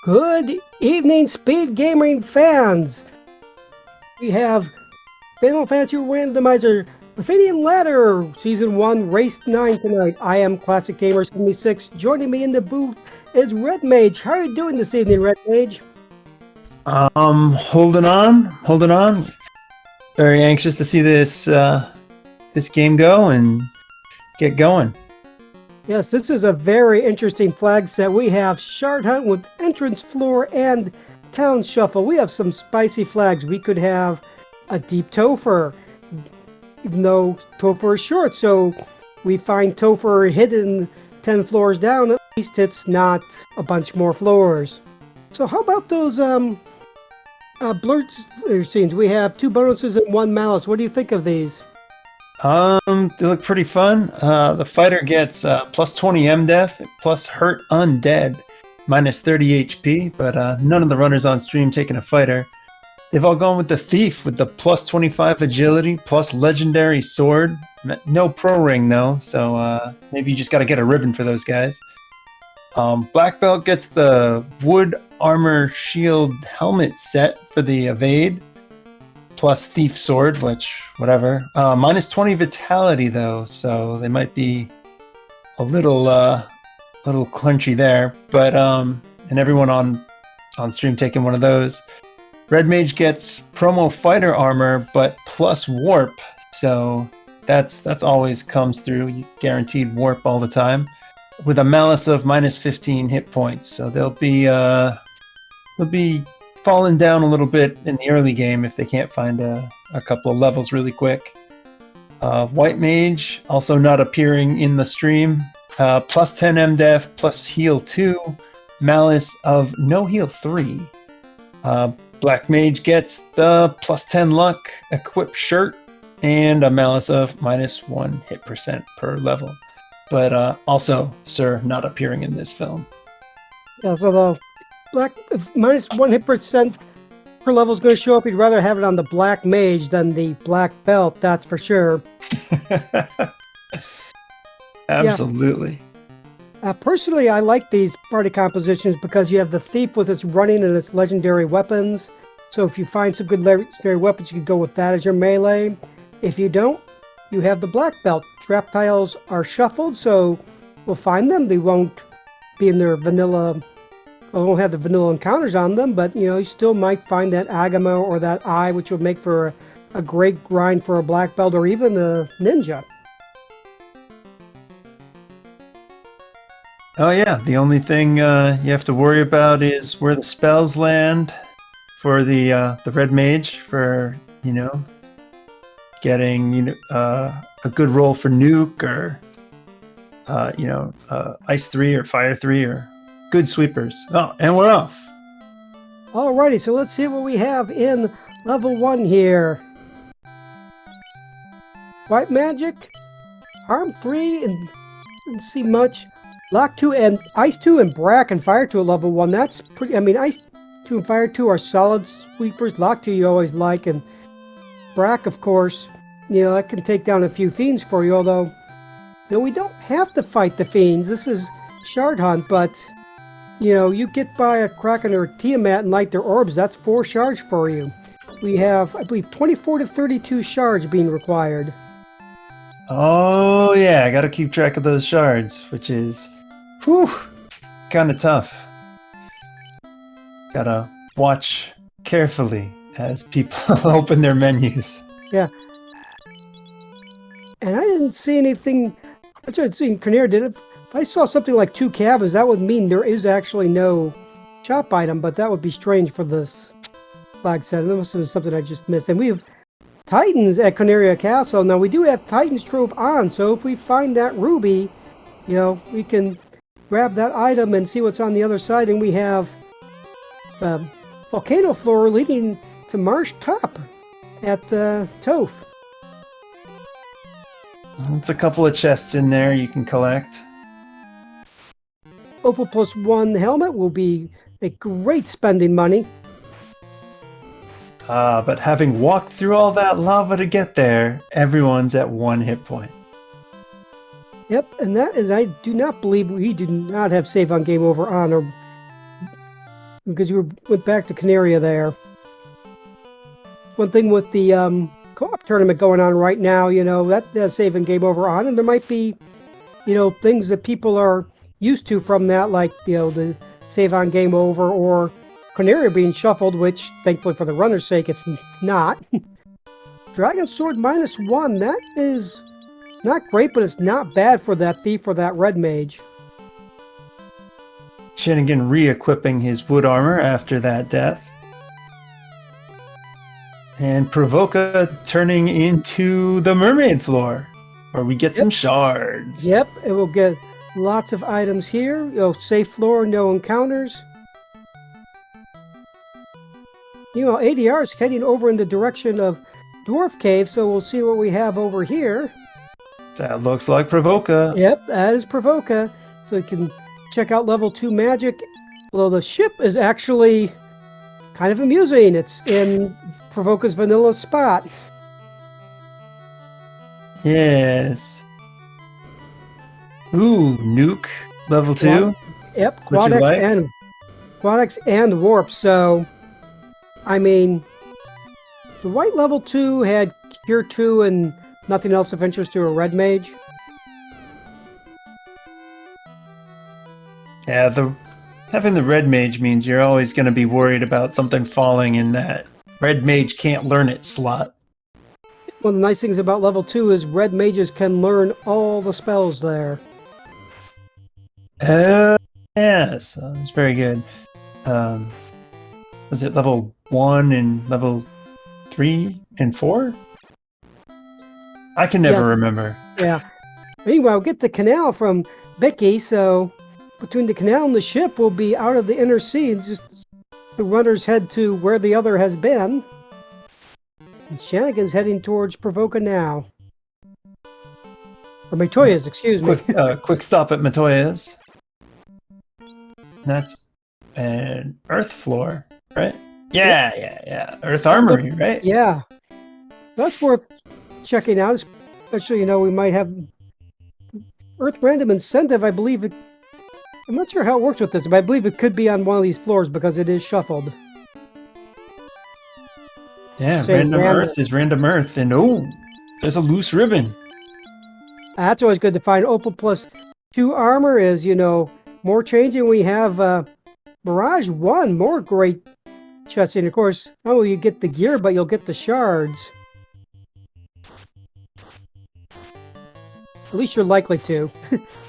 Good evening, Speed Gaming fans. We have Final Fantasy Randomizer Lefeinian Ladder Season 1 Race 9 tonight. I am Classic Gamer 76. Joining me in the booth is Red Mage. How are you doing this evening, Red Mage? Holding on. Very anxious to see this game go and get going. Yes, this is a very interesting flag set. We have Shard Hunt with Entrance Floor and Town Shuffle. We have some spicy flags. We could have a Deep Topher, even though Topher is short, so we find Topher hidden 10 floors down. At least it's not a bunch more floors. So how about those blurred scenes? We have 2 bonuses and 1 malice. What do you think of these? They look pretty fun. The fighter gets plus 20 MDef, plus hurt undead, minus 30 HP, but none of the runners on stream taking a fighter. They've all gone with the thief with the plus 25 agility, plus legendary sword. No pro ring though, so maybe you just gotta get a ribbon for those guys. Black belt gets the wood armor shield helmet set for the evade, plus thief sword, which whatever. Minus 20 vitality though, so they might be a little crunchy there. But and everyone on stream taking one of those. Red Mage gets promo fighter armor, but plus warp, so that's always comes through. Guaranteed warp all the time, with a malice of minus 15 hit points. So they'll be falling down a little bit in the early game if they can't find a couple of levels really quick. White Mage also not appearing in the stream. Plus 10 MDef, plus heal 2, malice of no heal 3. Black Mage gets the plus 10 luck, equip shirt, and a malice of minus 1 hit percent per level. But also, Sir not appearing in this film. Yeah, so the black minus 1 hit percent per level is going to show up. You'd rather have it on the Black Mage than the Black Belt, that's for sure. Absolutely. Personally, I like these party compositions because you have the Thief with its running and its legendary weapons. So if you find some good legendary weapons, you can go with that as your melee. If you don't, you have the Black Belt. Trap tiles are shuffled, so we'll find them. They won't be in their vanilla, well, won't have the vanilla encounters on them, but you still might find that Agama or that Eye, which would make for a great grind for a Black Belt or even a Ninja. Oh yeah, the only thing you have to worry about is where the spells land for the Red Mage for getting a good roll for nuke or ice 3 or fire 3 or good sweepers. Oh, and we're off. Alrighty, so let's see what we have in level 1 here. White Magic, Arm 3, and didn't see much. Lock 2 and Ice 2 and Brack and Fire 2 at level 1. That's pretty. I mean, Ice 2 and Fire 2 are solid sweepers. Lock 2 you always like, and Brack, of course, that can take down a few fiends for you. Although, we don't have to fight the fiends. This is Shard Hunt, but you get by a Kraken or Tiamat and light their orbs. That's 4 shards for you. We have, I believe, 24 to 32 shards being required. Oh yeah, I got to keep track of those shards, which is kind of tough. Gotta watch carefully as people open their menus. Yeah. And I didn't see anything. I tried seeing Canary did it. If I saw something like 2 cabins, that would mean there is actually no shop item, but that would be strange for this flag set. That must have been something I just missed. And we have Titans at Canaria Castle. Now, we do have Titans Trove on, so if we find that ruby, we can grab that item and see what's on the other side. And we have the volcano floor leading to Marsh Top at Toph. It's a couple of chests in there you can collect. Opal plus 1 helmet will be a great spending money. But having walked through all that lava to get there, everyone's at 1 hit point. Yep, and that is, I do not believe we do not have save on game over on, or because you went back to Canaria there. One thing with the co-op tournament going on right now, that does save and game over on, and there might be, things that people are used to from that, like, the save on game over or Canaria being shuffled, which thankfully for the runner's sake, it's not. Dragon Sword -1, that is not great, but it's not bad for that thief or that red mage. Shenanigan re-equipping his wood armor after that death. And Provoca turning into the mermaid floor, where we get some shards. Yep, it will get lots of items here. Safe floor, no encounters. ADR is heading over in the direction of Dwarf Cave, so we'll see what we have over here. That looks like Provoca. Yep, that is Provoca. So you can check out level 2 magic. Although the ship is actually kind of amusing. It's in Provoca's vanilla spot. Yes. Ooh, nuke level 2. Yep, What you like? Quadex and Warp. So, I mean, the white level 2 had Cure 2 and nothing else of interest to a red mage. Yeah, having the red mage means you're always going to be worried about something falling in that red mage can't learn it slot. One of the nice things about level 2 is red mages can learn all the spells there. Yes, it's very good. Was it level 1 and level 3 and 4? I can never remember. Yeah. Meanwhile, get the canal from Becky, so between the canal and the ship, we'll be out of the inner sea. Just the runners head to where the other has been. And Shenanigan's heading towards Provoca now. Or Matoya's, excuse me. Quick stop at Matoya's. That's an earth floor, right? Yeah. Earth armory, right? Yeah. That's worth checking out. Especially, we might have Earth Random Incentive. I believe it. I'm not sure how it works with this, but I believe it could be on one of these floors because it is shuffled. Yeah, random Earth is random Earth, and there's a loose ribbon. That's always good to find. Opal +2 armor is, more changing. We have Mirage 1, more great chests. And of course, not only you get the gear, but you'll get the shards. At least you're likely to.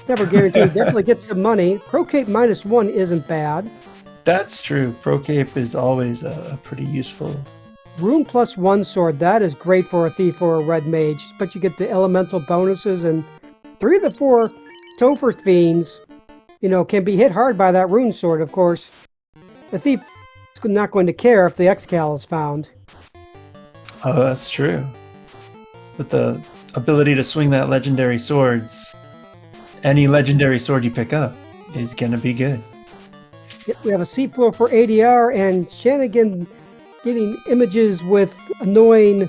Never guaranteed. Definitely get some money. Procape -1 isn't bad. That's true. Procape is always a pretty useful. Rune +1 sword. That is great for a thief or a red mage. But you get the elemental bonuses, and 3 of the 4 Topher fiends, can be hit hard by that rune sword, of course. The thief is not going to care if the Excal is found. Oh, that's true. With the ability to swing that legendary swords, any legendary sword you pick up is going to be good. Yep, we have a seafloor for ADR, and Shenanigan getting images with annoying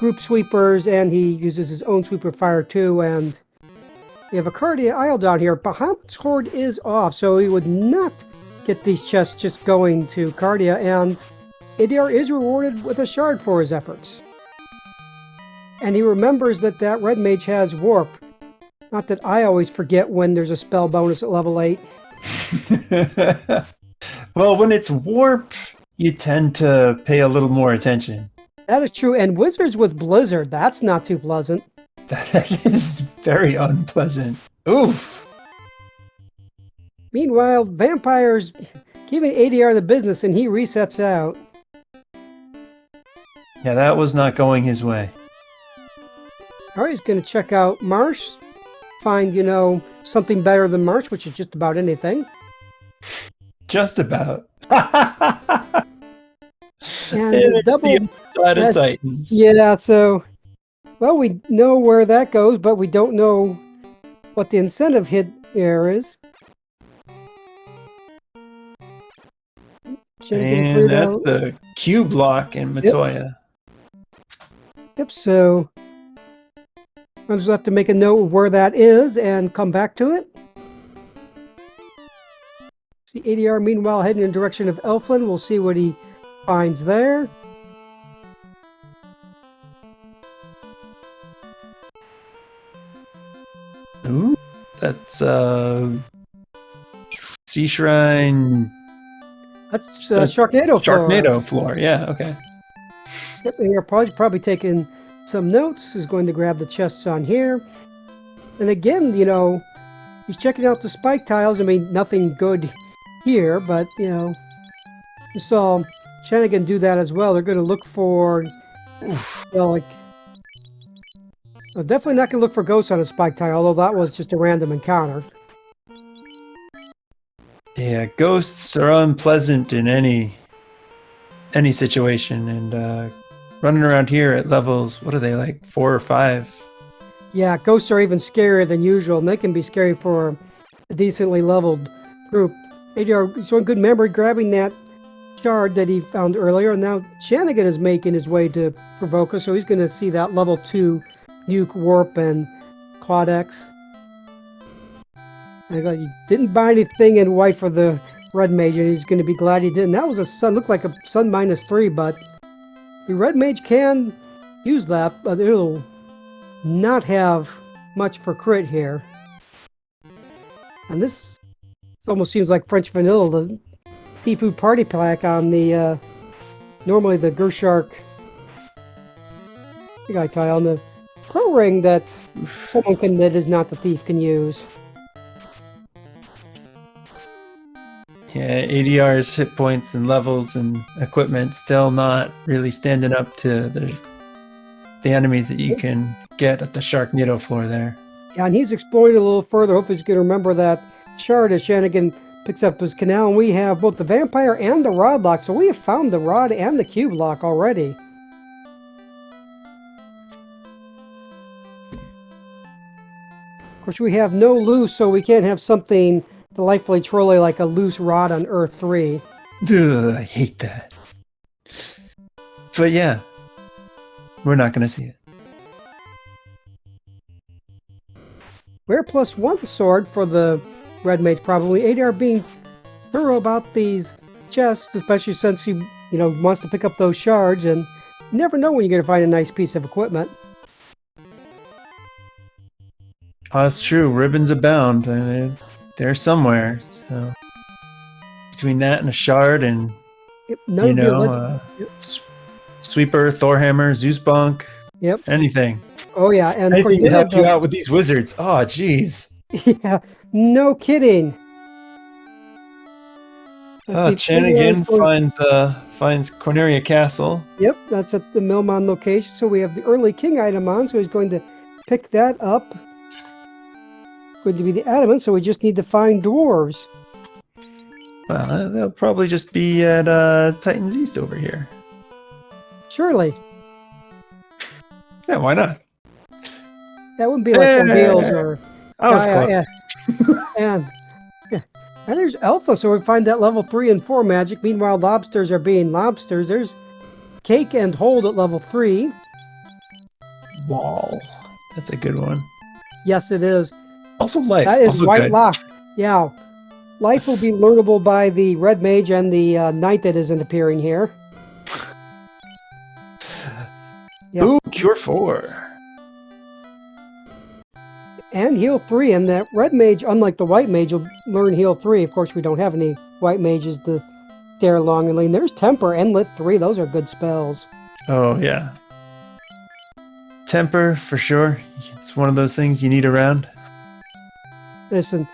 group sweepers, and he uses his own sweeper fire too, and we have a Cardia Isle down here. Bahamut's Horde is off, so he would not get these chests just going to Cardia, and ADR is rewarded with a shard for his efforts. And he remembers that red mage has warp. Not that I always forget when there's a spell bonus at level 8. Well, when it's warp, you tend to pay a little more attention. That is true, and wizards with blizzard, that's not too pleasant. That is very unpleasant. Oof. Meanwhile, vampires giving ADR the business, and he resets out. Yeah, that was not going his way. Alright, he's going to check out Marsh. Find, something better than Marsh, which is just about anything. Just about. And it's double the side of Titans. Yeah, so we know where that goes, but we don't know what the incentive hit there is. And that's the Q block in Matoya. Yep, so I'll just have to make a note of where that is and come back to it. See ADR, meanwhile, heading in the direction of Elfland. We'll see what he finds there. Ooh, that's Sea Shrine. That's Sharknado floor. Sharknado floor. Yeah. Okay. Yep, and you're probably taking some notes. He's going to grab the chests on here. And again, you know, he's checking out the spike tiles. I mean, nothing good here, but, you know, you saw Shanigan do that as well. They're going to look for, well, like, well, definitely not going to look for ghosts on a spike tile, although that was just a random encounter. Yeah, ghosts are unpleasant in any situation, and running around here at levels, what are they, like 4 or 5? Yeah, ghosts are even scarier than usual, and they can be scary for a decently leveled group. ADR showing good memory, grabbing that shard that he found earlier, and now Shanigan is making his way to Provoca, so he's going to see that level 2 Nuke, Warp, and Codex. And he didn't buy anything in white for the Red Mage, and he's going to be glad he didn't. That was a sun, looked like a sun -3, but the Red Mage can use that, but it'll not have much for crit here. And this almost seems like French vanilla, the seafood party pack on the normally the Gershark guy tile, and the pro ring that someone that is not the thief can use. Yeah, ADR's hit points and levels and equipment still not really standing up to the enemies that you can get at the Sharknado floor there. Yeah, and he's exploring a little further. Hopefully he's going to remember that shard as Shanigan picks up his canal, and we have both the vampire and the rod lock, so we have found the rod and the cube lock already. Of course, we have no loose, so we can't have something delightfully trolly like a loose rod on Earth 3. Ugh, I hate that. But yeah, we're not going to see it. Rare +1 sword for the Red Mage, probably. ADR being thorough about these chests, especially since he, wants to pick up those shards, and you never know when you're going to find a nice piece of equipment. Oh, that's true. Ribbons abound. They're somewhere. So between that and a shard and Sweeper, Thorhammer, Zeus Bunk, anything. Oh yeah, and anything to help you out with these wizards. Oh, jeez. Yeah, no kidding. Shanigan finds Corneria Castle. Yep, that's at the Milmon location. So we have the early king item on, so he's going to pick that up. Going to be the adamant, so we just need to find dwarves. Well, they'll probably just be at Titan's East over here. Surely. Yeah, why not? That wouldn't be like Wheels or... I was close. And there's Alpha, so we find that level 3 and 4 magic. Meanwhile, lobsters are being lobsters. There's Cake and Hold at level 3. Wall. That's a good one. Yes, it is. Also Life. That is also White good. Lock. Yeah. Life will be learnable by the Red Mage and the Knight that isn't appearing here. Yep. Ooh, Cure 4. And Heal 3, and that Red Mage, unlike the White Mage, will learn Heal 3. Of course, we don't have any White Mages to stare along and lean. There's Temper and Lit 3. Those are good spells. Oh, yeah. Temper, for sure. It's one of those things you need around. Listen,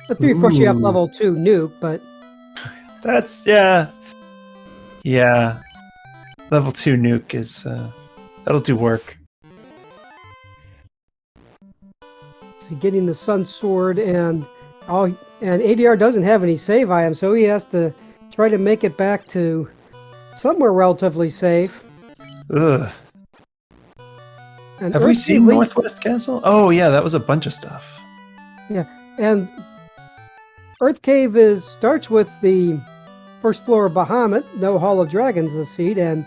the 3, of course, you have level 2 Nuke, but... That's, yeah. Yeah. Level 2 Nuke is, that'll do work. Getting the Sun Sword, and ADR doesn't have any save items, so he has to try to make it back to somewhere relatively safe. Ugh. And have we seen Northwest Castle? Oh yeah, that was a bunch of stuff. Yeah, and Earth Cave starts with the first floor of Bahamut, no Hall of Dragons the seed, and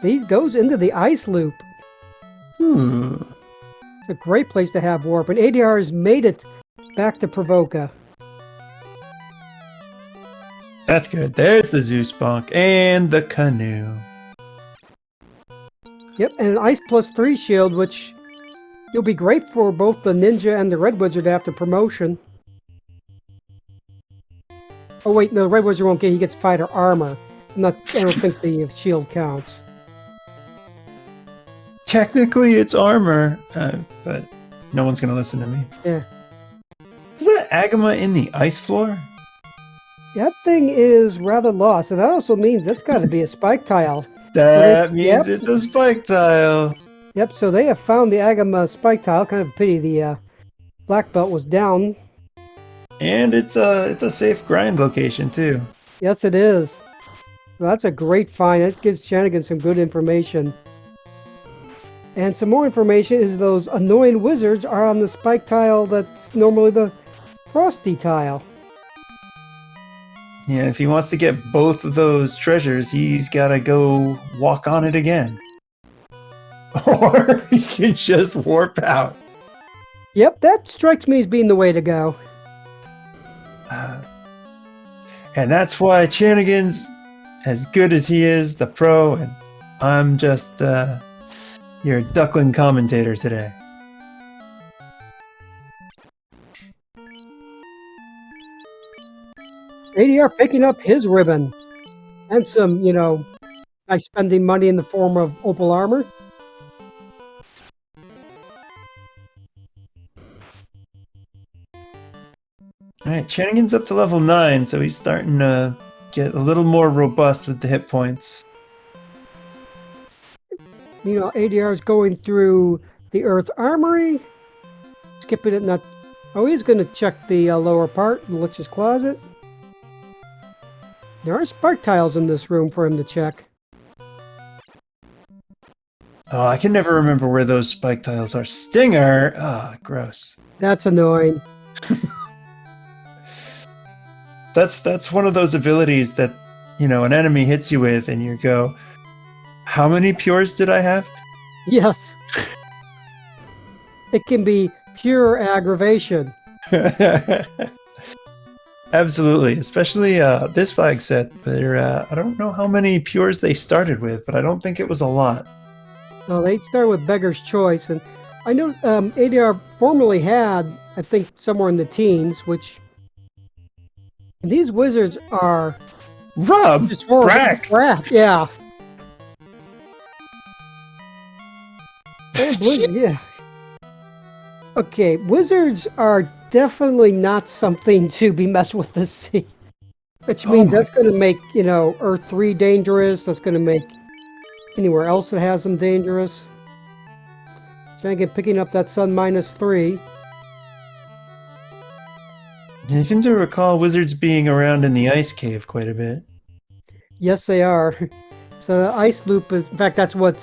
these goes into the Ice Loop. It's a great place to have warp, and ADR has made it back to Provoca. That's good. There's the Zeus bonk and the canoe. Yep, and an Ice +3 shield, which you'll be great for both the Ninja and the Red Wizard after promotion. Oh wait, no, the Red Wizard won't get. He gets fighter armor. I don't think the shield counts. Technically, it's armor, but no one's gonna listen to me. Yeah. Is that Agama in the ice floor? That thing is rather lost, and that also means that's got to be a spike tile. That means it's a spike tile. Yep, so they have found the Agama spike tile. Kind of a pity the black belt was down. And it's a safe grind location too. Yes, it is. So that's a great find. It gives Shannigan some good information. And some more information is those annoying wizards are on the spike tile that's normally the frosty tile. Yeah, if he wants to get both of those treasures, he's got to go walk on it again. Or he can just warp out. Yep, that strikes me as being the way to go. And that's why Shannigan's as good as he is, the pro, and I'm just your duckling commentator today. ADR picking up his ribbon. And some, nice spending money in the form of opal armor. Alright, Shannigan's up to level 9, so he's starting to get a little more robust with the hit points. ADR is going through the Earth Armory. Skipping it, not... Oh, he's going to check the lower part, the Lich's Closet. There are spark tiles in this room for him to check. Oh, I can never remember where those spike tiles are. Stinger! Ah, gross. That's annoying. That's one of those abilities that, an enemy hits you with and you go, how many pures did I have? Yes. It can be pure aggravation. Absolutely, especially this flag set. I don't know how many pures they started with, but I don't think it was a lot. Well, they started with Beggar's Choice, and I know ADR formerly had, I think, somewhere in the teens, which... And these wizards are... Just crack! Yeah. Yeah. Okay, wizards are definitely not something to be messed with this sea. Which means that's going to make, Earth 3 dangerous. That's going to make anywhere else that has them dangerous. Trying to get picking up that sun -3. I seem to recall wizards being around in the ice cave quite a bit. Yes, they are. So the ice loop is, in fact, that's what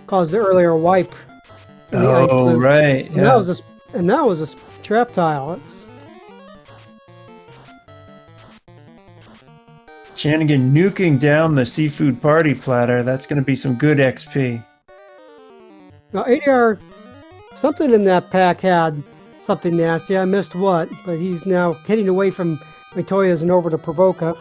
caused the earlier wipe. In the ice loop. Right. And that was a trap tile. Shannigan nuking down the seafood party platter. That's going to be some good XP. Now, ADR, something in that pack had something nasty. I missed what, but he's now heading away from Mitoya's and over to Provoca.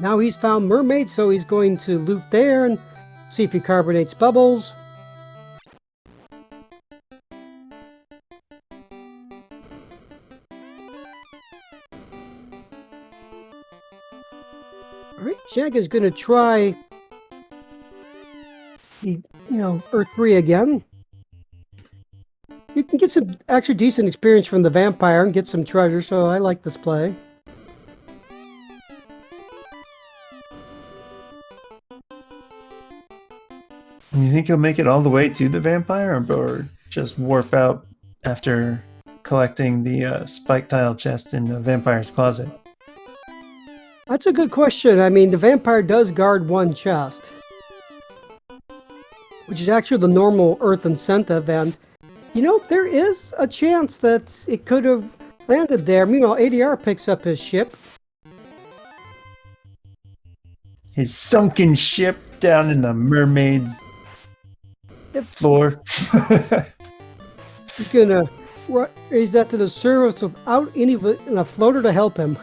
Now he's found mermaids, so he's going to loot there and see if he carbonates bubbles. Alright, Shannigan's going to try the, Earth 3 again. You can get some actually decent experience from the vampire and get some treasure, so I like this play. You think he'll make it all the way to the vampire, or just warp out after collecting the spike tile chest in the vampire's closet? That's a good question. I mean, the vampire does guard one chest, which is actually the normal Earth incentive, and there is a chance that it could have landed there. Meanwhile, ADR picks up his ship. His sunken ship. down in the mermaid's floor. He's gonna raise that to the surface without any of it and a floater to help him.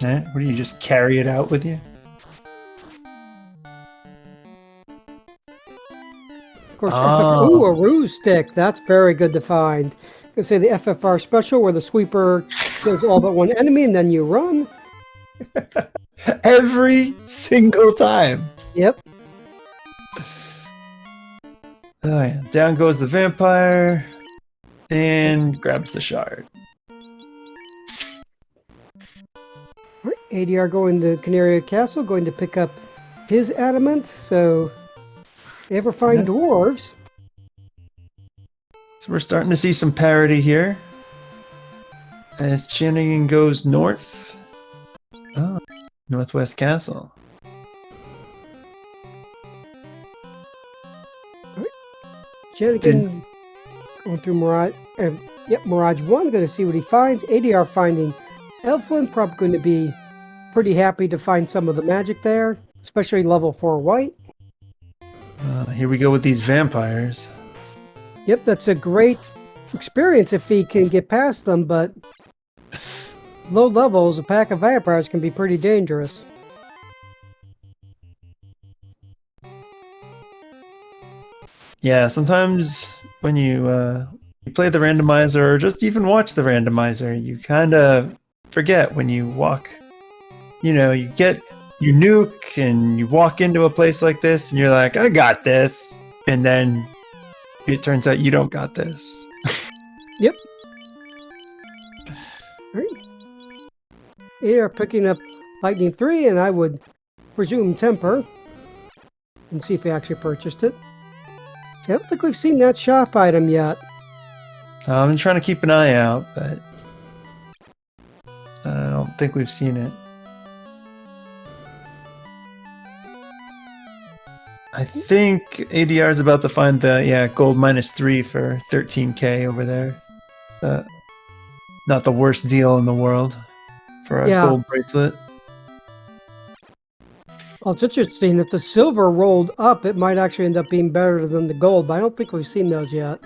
What do you just carry it out with you? Of course, ooh, a ruse stick. That's very good to find. You can say the FFR special where the sweeper kills all but one enemy and then you run. Every single time. Yep. Oh yeah. Down goes the vampire and grabs the shard. All right, ADR going to Canaria Castle, going to pick up his adamant. So, if you ever find dwarves. So we're starting to see some parity here. As Shenanigan goes north. Oh, Northwest Castle. Shenanigan going through Mirage. Mirage 1, going to see what he finds. ADR finding Elflin, probably going to be pretty happy to find some of the magic there, especially level 4 white. Here we go with these vampires. Yep, that's a great experience if he can get past them, but low levels, a pack of vampires can be pretty dangerous. Yeah, sometimes when you play the randomizer or just even watch the randomizer, you kind of forget when you walk. You know, you nuke and you walk into a place like this and you're like, I got this. And then it turns out you don't got this. Yep. Right. They are picking up Lightning 3, and I would presume Temper and see if he actually purchased it. I don't think we've seen that shop item yet. I've been trying to keep an eye out, but I don't think we've seen it. I think ADR is about to find the gold -3 for 13k over there. Not the worst deal in the world for a gold bracelet. Well, it's interesting. If the silver rolled up, it might actually end up being better than the gold, but I don't think we've seen those yet.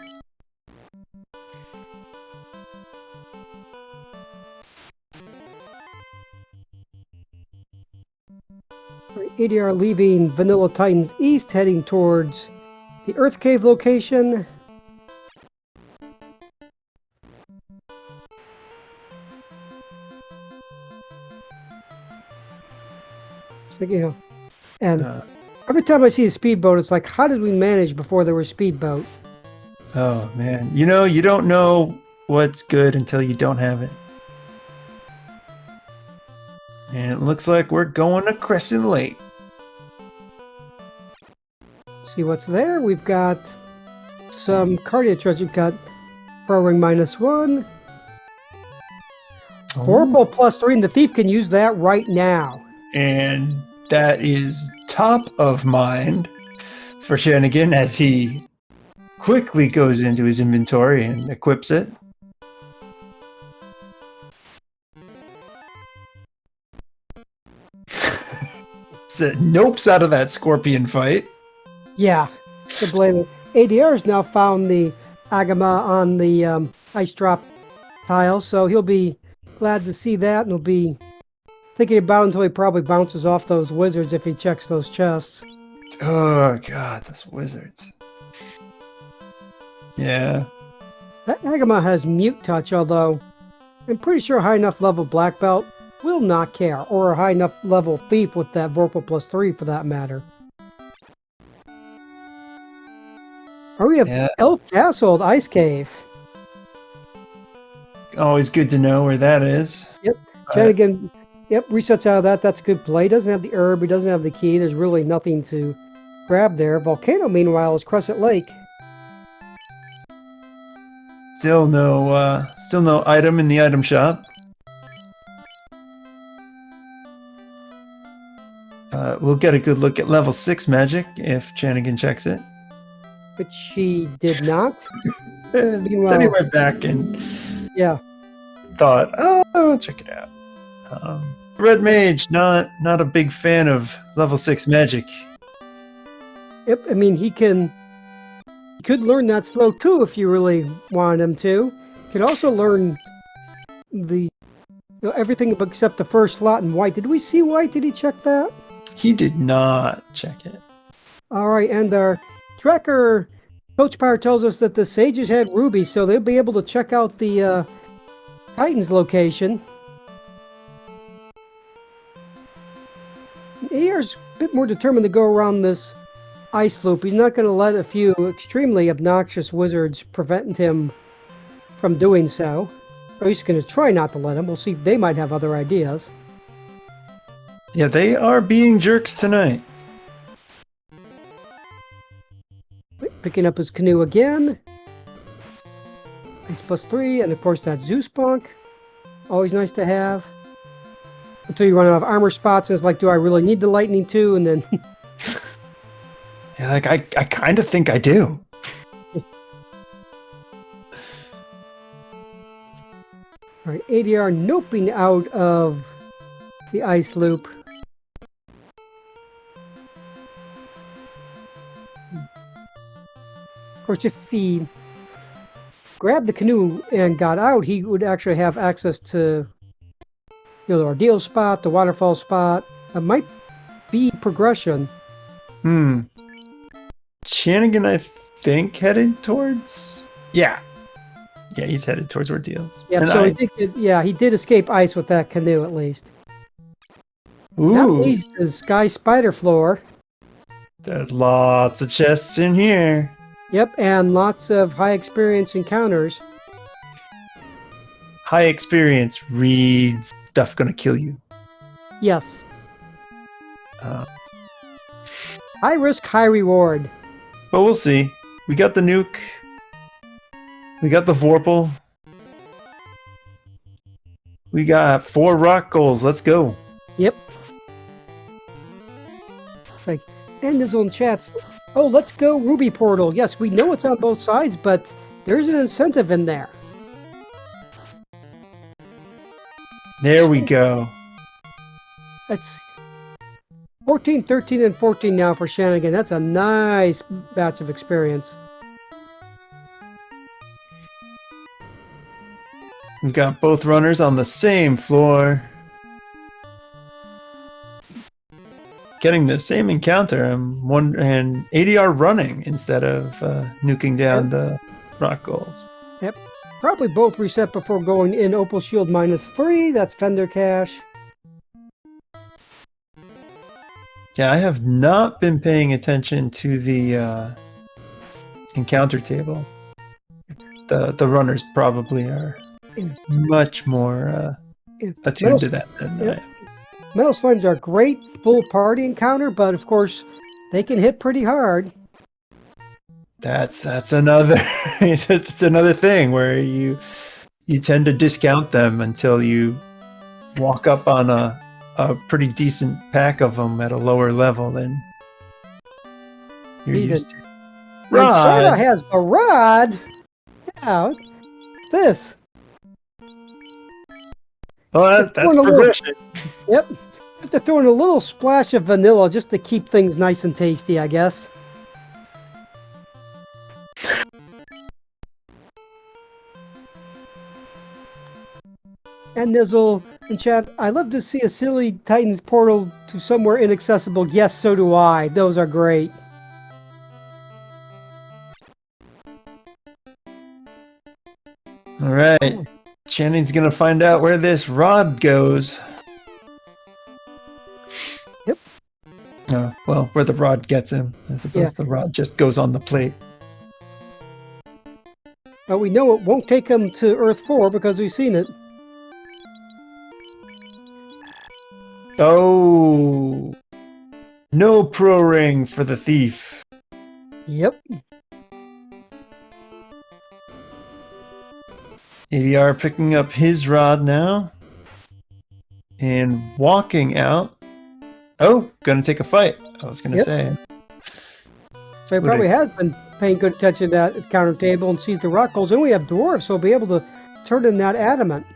ADR leaving Vanilla Titans East, heading towards the Earth Cave location. And every time I see a speedboat, it's like, how did we manage before there was speedboat? Oh man, you don't know what's good until you don't have it. And it looks like we're going to Crescent Lake. See what's there. We've got some cardio treasure. We've got Pro Ring -1. Vorpal +3, and the thief can use that right now. And that is top of mind for Shenanigan as he quickly goes into his inventory and equips it. So nopes out of that scorpion fight. Yeah, to blame it. ADR has now found the Agama on the ice drop tile, so he'll be glad to see that, and he'll be thinking about it until he probably bounces off those wizards if he checks those chests. Oh god, those wizards. Yeah. That Agama has mute touch, although I'm pretty sure a high enough level black belt will not care, or a high enough level thief with that Vorpal +3 for that matter. Oh, we have Elf Castle, Ice Cave. Always good to know where that is. Yep. Shenanigan, resets out of that. That's a good play. He doesn't have the herb. He doesn't have the key. There's really nothing to grab there. Volcano, meanwhile, is Crescent Lake. Still no item in the item shop. We'll get a good look at level 6 magic if Shenanigan checks it. But she did not. Then he went back and yeah, thought, oh, I'll check it out. Red Mage, not a big fan of level 6 magic. Yep, I mean, he could learn that slow too if you really wanted him to. He could also learn everything except the first slot in white. Did we see white? Did he check that? He did not check it. All right, and our tracker, Coach Pyre, tells us that the Sages had Ruby, so they'll be able to check out the Titan's location. AR's a bit more determined to go around this ice loop. He's not going to let a few extremely obnoxious wizards prevent him from doing so. Or he's going to try not to let him. We'll see. They might have other ideas. Yeah, they are being jerks tonight. Picking up his canoe again. Ice +3, and of course that Zeus Punk. Always nice to have. Until you run out of armor spots, and it's like, do I really need the lightning too? And then... Yeah, like I kind of think I do. All right, ADR noping out of the ice loop. Of course, if he grabbed the canoe and got out, he would actually have access to the ordeal spot, the waterfall spot. That might be progression. Shanigan, I think, headed towards... Yeah, he's headed towards ordeals. Yeah, And so he did escape ice with that canoe at least. Ooh, That leads to Sky Spider Floor. there's lots of chests in here. Yep, and lots of high experience encounters. High experience reads stuff gonna kill you. Yes. Uh, High risk, high reward. But we'll see. We got the nuke. We got the Vorpal. We got 4 rock goals. Let's go. Yep. Like, and his own chats. Oh, let's go Ruby Portal. Yes, we know it's on both sides, but there's an incentive in there. There we go. It's 14, 13, and 14 now for Shanigan. That's a nice batch of experience. We've got both runners on the same floor. Getting the same encounter and ADR running instead of nuking down the rock goals. Yep. Probably both reset before going in. Opal Shield -3. That's Fender Cash. Yeah, I have not been paying attention to the encounter table. The runners probably are much more attuned to that than I am. Metal Slimes are great full party encounter, but of course they can hit pretty hard. That's another it's another thing where you tend to discount them until you walk up on a pretty decent pack of them at a lower level than you're used to. Rod has the rod. Yeah, what's this? Oh, that's progression. Yep. Have to throw in a little splash of vanilla just to keep things nice and tasty, I guess. And Nizzle in chat, I love to see a silly Titan's portal to somewhere inaccessible. Yes, so do I. Those are great. All right. Channing's going to find out where this rod goes. Yep. Well, where the rod gets him. I suppose the rod just goes on the plate. But we know it won't take him to Earth 4 because we've seen it. Oh. No pro ring for the thief. Yep. ADR picking up his rod now. And walking out. Oh, gonna take a fight. I was gonna say. So he probably has been paying good attention to that counter table and sees the rock goals. And we have dwarves, so we'll be able to turn in that adamant.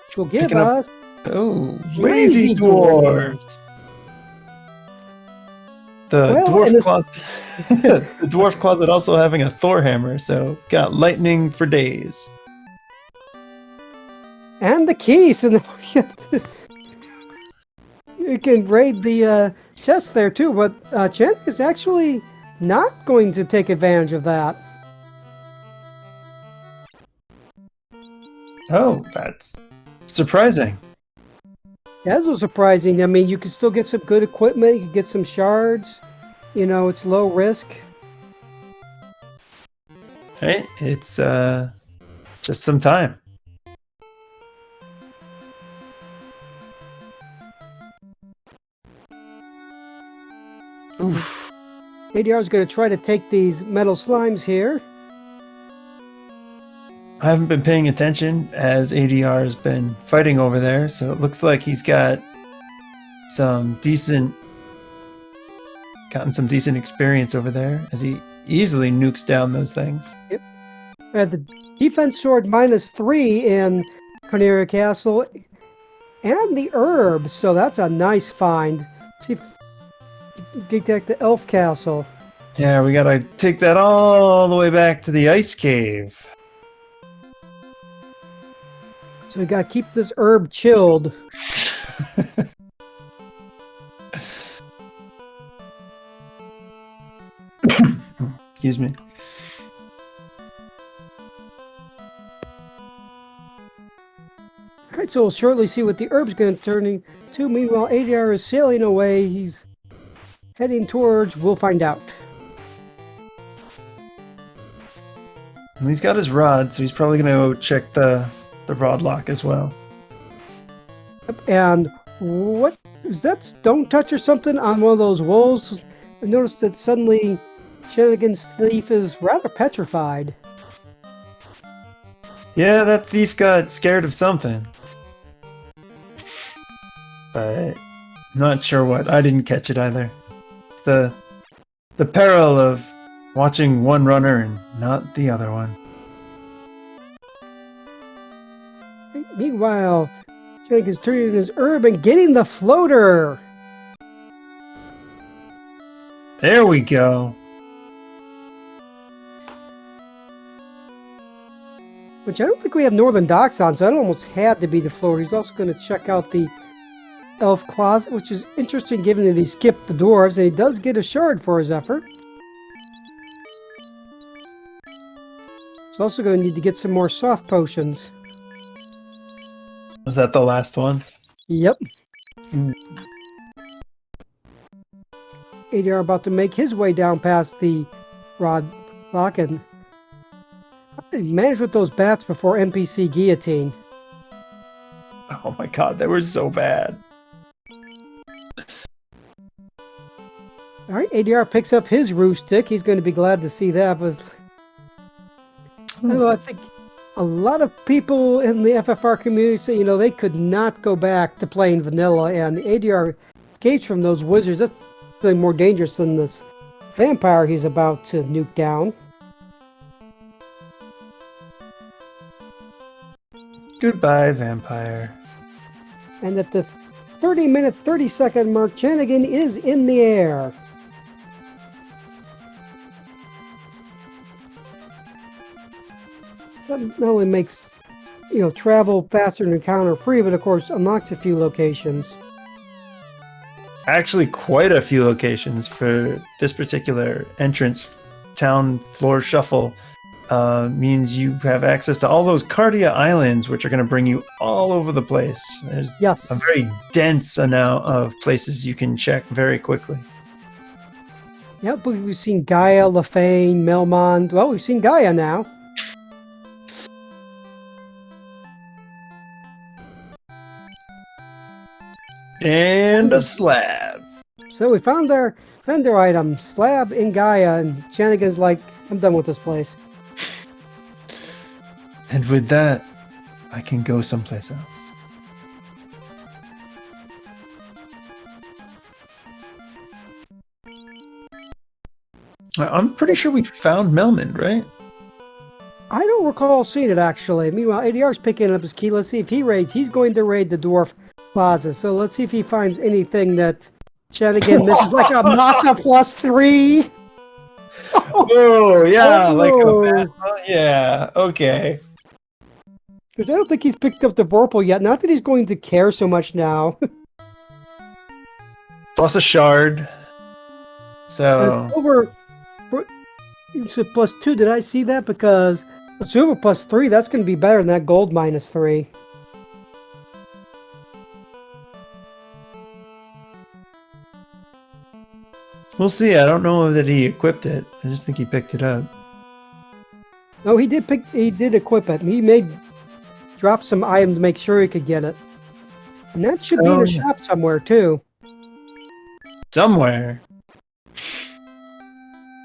Which will give us Oh, Lazy lazy dwarves. The Well, dwarf and this, closet. The dwarf closet also having a Thor hammer, so got lightning for days. and the keys, and you can raid the chest there too. But Chen is actually not going to take advantage of that. Oh, that's surprising. That's so surprising. I mean, you can still get some good equipment. You can get some shards. You know, it's low risk. Right? It's just some time. Oof. ADR is going to try to take these metal slimes here. I haven't been paying attention as ADR has been fighting over there, so it looks like he's gotten some decent experience over there as he easily nukes down those things. Yep. The defense sword -3 in Corneria Castle, and the herb. So that's a nice find. See if detect the elf castle. Yeah, we gotta take that all the way back to the ice cave. So we gotta keep this herb chilled. Excuse me. Alright, so we'll shortly see what the herb's going to turn into. Meanwhile, ADR is sailing away. He's heading towards, we'll find out. And he's got his rod, so he's probably gonna go check the rod lock as well. And what is that, stone touch or something on one of those wolves? I noticed that suddenly Shenanigan's thief is rather petrified. Yeah, that thief got scared of something. But not sure what. I didn't catch it either. The peril of watching one runner and not the other one. Meanwhile, Shenanigan's turning his herb and getting the floater. There we go. Which I don't think we have Northern Docks on, so that almost had to be the floater. He's also going to check out the elf closet, which is interesting given that he skipped the dwarves, and he does get a shard for his effort. He's also going to need to get some more soft potions. Was that the last one? Yep. ADR about to make his way down past the rod lock, and how did he manage with those bats before NPC guillotine? Oh my god, they were so bad. Alright, ADR picks up his roost stick. He's going to be glad to see that, but I don't know, I think a lot of people in the FFR community say, you know, they could not go back to playing vanilla, and ADR escapes from those wizards. That's really more dangerous than this vampire he's about to nuke down. Goodbye, vampire. And at the 30-minute, 30-second mark, Chanigan is in the air. So that not only makes, you know, travel faster and encounter free, but of course unlocks a few locations. Actually, quite a few locations for this particular entrance. Town floor shuffle means you have access to all those Cardia Islands, which are going to bring you all over the place. There's Yes. a very dense amount of places you can check very quickly. Yep, but we've seen Gaia, Lefeinian, Melmond. Well, we've seen Gaia now. And a slab. So we found our item, slab in Gaia, and Chanigan's like, I'm done with this place. And with that, I can go someplace else. I'm pretty sure we found Melman, right? I don't recall seeing it, actually. Meanwhile, ADR's picking up his key. Let's see if he raids. He's going to raid the dwarf Plaza. So let's see if he finds anything that Shenanigan misses, like a Masa +3. Oh, yeah, like a Oh. Massa. Yeah, okay. Because I don't think he's picked up the Vorpal yet. Not that he's going to care so much now. Plus a shard. So, Silver, you said +2. Did I see that? Because a silver +3, that's going to be better than that gold -3. we'll see. I don't know that he equipped it. I just think he picked it up. No, he did equip it. He may drop some items to make sure he could get it. And that should be in a shop somewhere, too. Somewhere.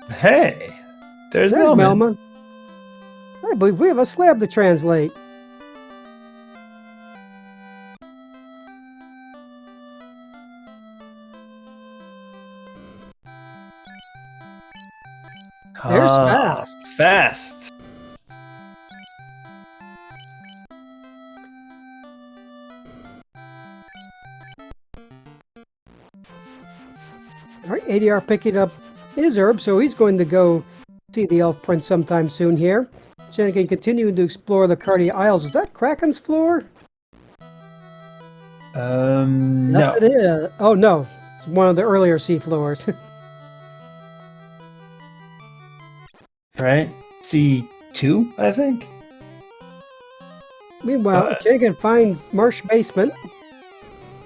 Hey, there's There's Melman. Melman. I believe we have a slab to translate. There's Fast. Fast. All right, ADR picking up his herb, so he's going to go see the Elf Prince sometime soon here. Shenanigan continuing to explore the Cardia Isles. Is that Kraken's floor? No. Yes, it is. Oh, no. It's one of the earlier sea floors. Right? C2, I think? Meanwhile, Shenanigan finds Marsh Basement.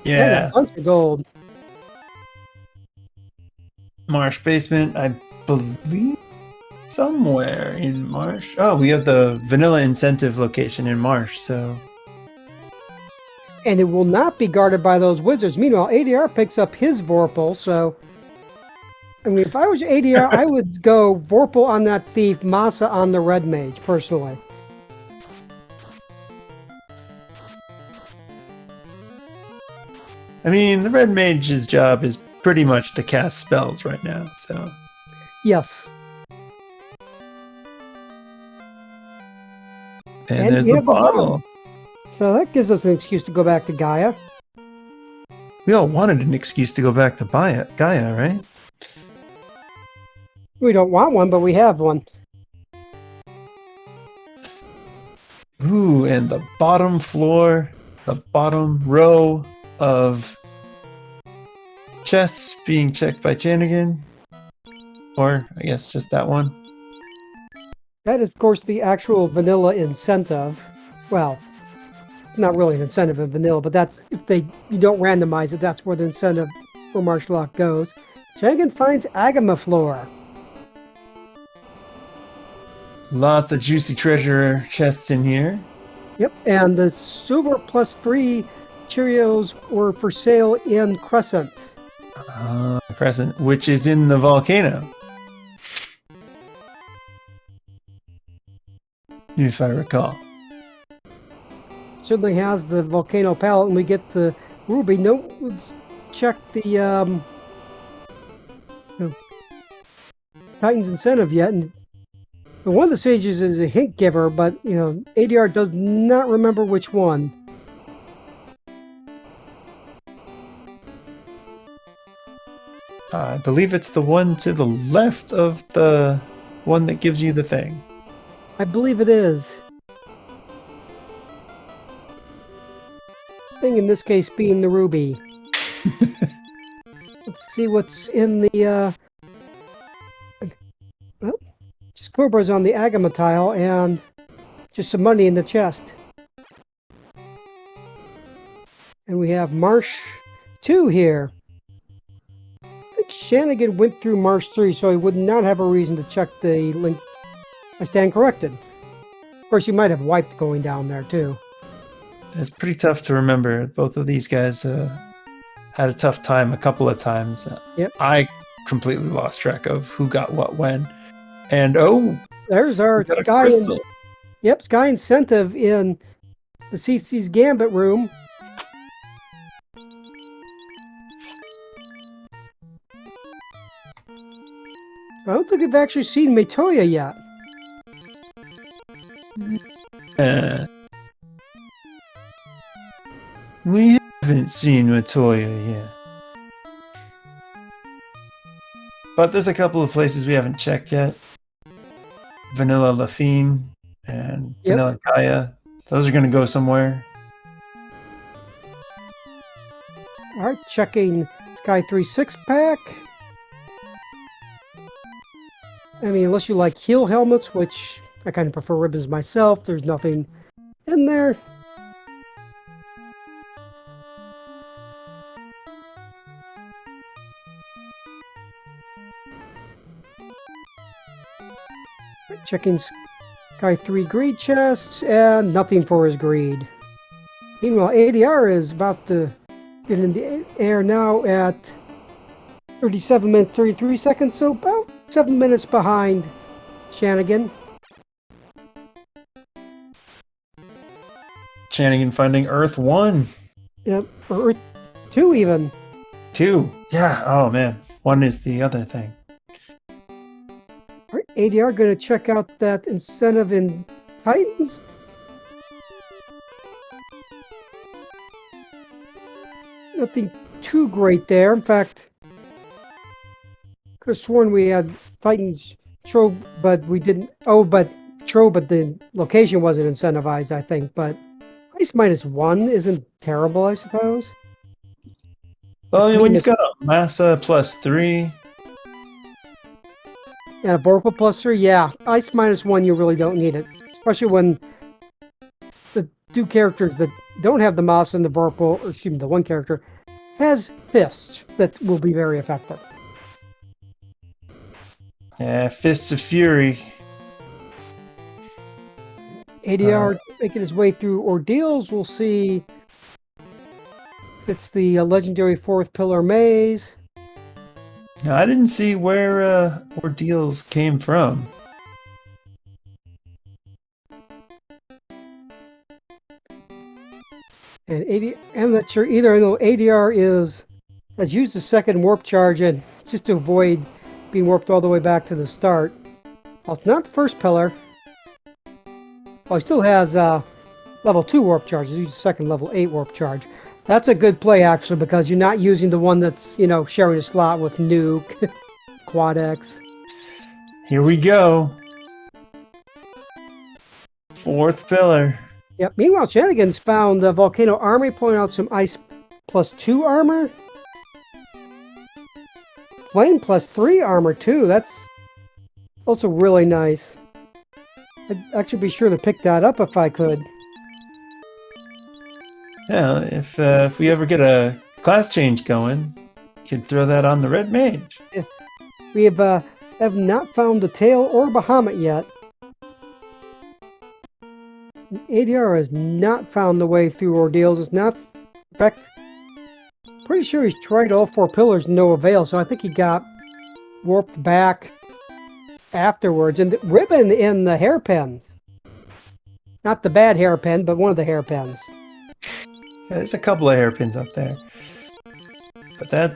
Yeah. And a bunch of gold. Marsh Basement, I believe somewhere in Marsh. Oh, we have the vanilla incentive location in Marsh, so. And it will not be guarded by those wizards. Meanwhile, ADR picks up his Vorpal, so... I mean, if I was ADR, I would go Vorpal on that thief, Masa on the Red Mage, personally. I mean, the Red Mage's job is pretty much to cast spells right now, so. Yes. And there's the bottle. So that gives us an excuse to go back to Gaia. We all wanted an excuse to go back to Gaia, right? We don't want one, but we have one. Ooh, and the bottom floor, the bottom row of chests being checked by Shenanigan. Or, I guess, just that one. That is, of course, the actual vanilla incentive. Well, not really an incentive in vanilla, but that's if you don't randomize it, that's where the incentive for martial art goes. Shenanigan finds Agama Floor. Lots of juicy treasure chests in here. Yep, and the silver +3 Cheerios were for sale in Crescent. Crescent, which is in the volcano. If I recall. Certainly has the volcano palette, and we get the ruby. No, let's check the Titan's incentive yet. And one of the sages is a hint giver, but ADR does not remember which one. I believe it's the one to the left of the one that gives you the thing. I believe it is. Thing in this case being the ruby. Let's see what's in the well, just Cobra's on the Agama tile and just some money in the chest. And we have Marsh 2 here. I think Shenanigan went through Marsh 3, so he would not have a reason to check the link. I stand corrected. Of course, you might have wiped going down there, too. It's pretty tough to remember. Both of these guys had a tough time a couple of times. Yep. I completely lost track of who got what when. And there's our Sky. Yep, Sky Incentive in the CC's Gambit room. I don't think I've actually seen Metoya yet. We haven't. haven't seen Matoya yet. But there's a couple of places we haven't checked yet. Vanilla Lefeine and Yep. Vanilla Kaya. Those are going to go somewhere. All right, checking Sky 3 6-pack. I mean, unless you like heel helmets, which I kind of prefer ribbons myself, there's nothing in there. Checking Sky 3 greed chests, and nothing for his greed. Meanwhile, ADR is about to get in the air now at 37 minutes 33 seconds, so about 7 minutes behind Shanigan. Shanigan finding Earth 1. Yep, or Earth 2 even. 2. Yeah, oh man. 1 is the other thing. All right, ADR going to check out that incentive in Titans. Nothing too great there. In fact, could have sworn we had Titans Trove, but we didn't. Oh, but Trove, but the location wasn't incentivized, I think. But Ice -1 isn't terrible, I suppose. Well, It's when you've minus- got a Massa +3, And a Vorpal +3, yeah. Ice -1, you really don't need it. Especially when the two characters that don't have the mouse and the Vorpal, or excuse me, the one character, has fists that will be very effective. yeah, Fists of Fury. ADR making his way through ordeals. We'll see if it's the legendary fourth pillar maze. Now, I didn't see where ordeals came from. And I'm not sure either. I know ADR has used a second warp charge and just to avoid being warped all the way back to the start. Well, it's not the first pillar. Well, he still has level 2 warp charge. He's used a second level 8 warp charge. That's a good play, actually, because you're not using the one that's, sharing a slot with Nuke, Quad X. Here we go. 4th pillar. Yep. Meanwhile, Shanigan's found the Volcano Army, pulling out some Ice +2 armor. Flame +3 armor, too. That's also really nice. I'd actually be sure to pick that up if I could. Yeah, if we ever get a class change going, you could throw that on the Red Mage. We have not found the Tail or Bahamut yet. ADR has not found the way through ordeals. It's not, in fact, pretty sure he's tried all 4 pillars, no avail. So I think he got warped back afterwards. And the ribbon in the hairpins, not the bad hairpin, but one of the hairpins. Yeah, there's a couple of hairpins up there. But that,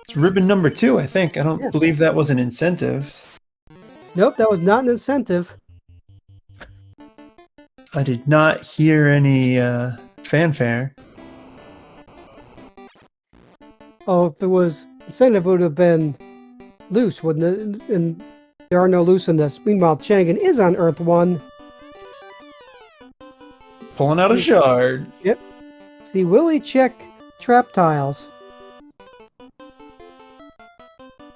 it's ribbon number 2, I think. I don't believe that was an incentive. Nope, that was not an incentive. I did not hear any fanfare. Oh, if it was incentive, it would have been loose, wouldn't it? And there are no loose in this. Meanwhile, Shanigan is on Earth 1. Pulling out a shard. Yep. See, Willie check trap tiles.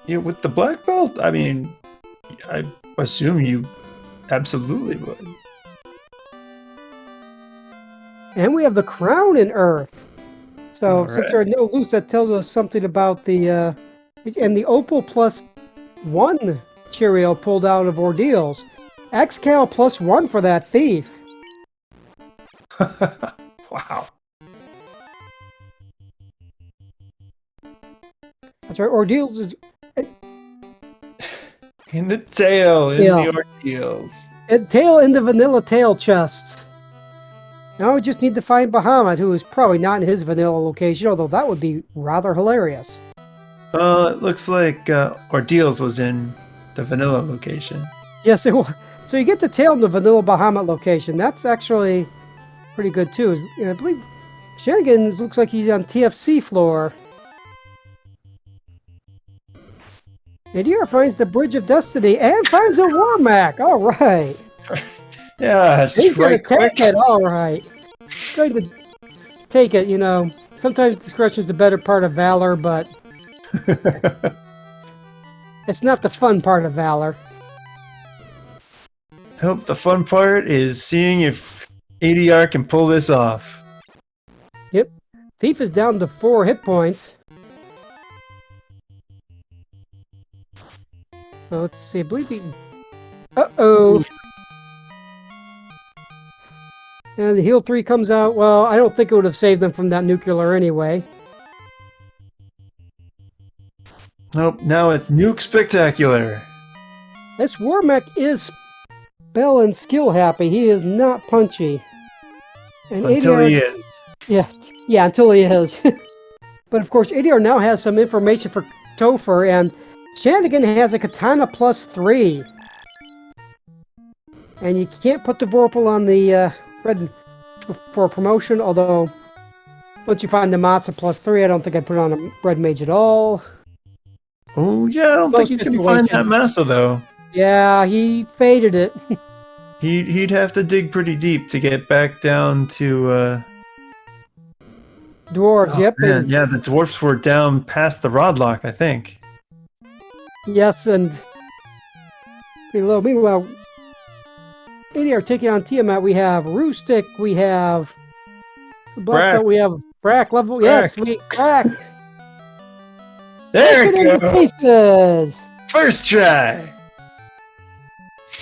Yeah, with the black belt, I mean, I assume you absolutely would. And we have the crown in Earth. So All since there are no loose, that tells us something about the and the Opal +1 Cheerio pulled out of ordeals. Xcal +1 for that thief. Wow. That's right. Ordeals is In the tail, in Yeah. the ordeals. tail in the vanilla tail chests. Now we just need to find Bahamut, who is probably not in his vanilla location, although that would be rather hilarious. It looks like ordeals was in the vanilla location. Yes, it will. So you get the tail in the vanilla Bahamut location. That's actually pretty good too. I believe Shenanigans looks like he's on TFC floor. ADR finds the Bridge of Destiny and finds a Warmac. All right. Yeah, it's He's right going to take quick. it. All right. Going to take it, you know. Sometimes discretion is the better part of valor, but it's not the fun part of valor. I hope the fun part is seeing if ADR can pull this off. Yep. Thief is down to 4 hit points. So let's see. I believe he... Uh-oh. And the heal 3 comes out. Well, I don't think it would have saved them from that nuclear anyway. Nope, now it's Nuke Spectacular. This Warmac is spell and skill happy. He is not punchy. And Until ADR, he is. Yeah, until he is. But of course, ADR now has some information for Topher, and Shannigan has a Katana +3. And you can't put the Vorpal on the red for promotion, although once you find the Matza +3, I don't think I'd put it on a red mage at all. Oh, yeah, I don't think he's going to find that Massa, though. Yeah, he faded it. He'd have to dig pretty deep to get back down to... Dwarves, Oh, yep. man, yeah, the dwarfs were down past the Rodlock, I think. Yes, and below. Meanwhile, ADR taking on Tiamat. We have Roostic. We have Black Belt. We have Brack level. Yes, we Brack. There it goes. Pieces. First try.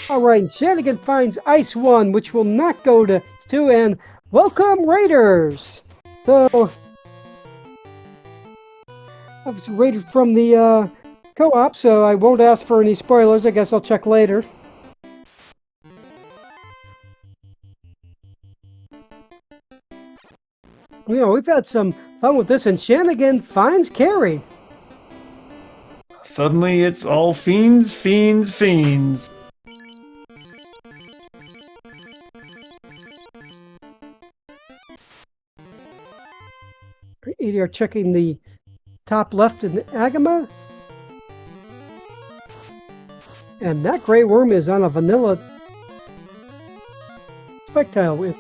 All right, and Shannigan finds Ice 1, which will not go to 2, and welcome Raiders. So, I was rated from the co-op, so I won't ask for any spoilers. I guess I'll check later. You know, we've had some fun with this, and Shannigan finds Carrie. Suddenly it's all fiends, fiends, fiends. ADR checking the top left in Agama. And that Grey Worm is on a vanilla Spectile with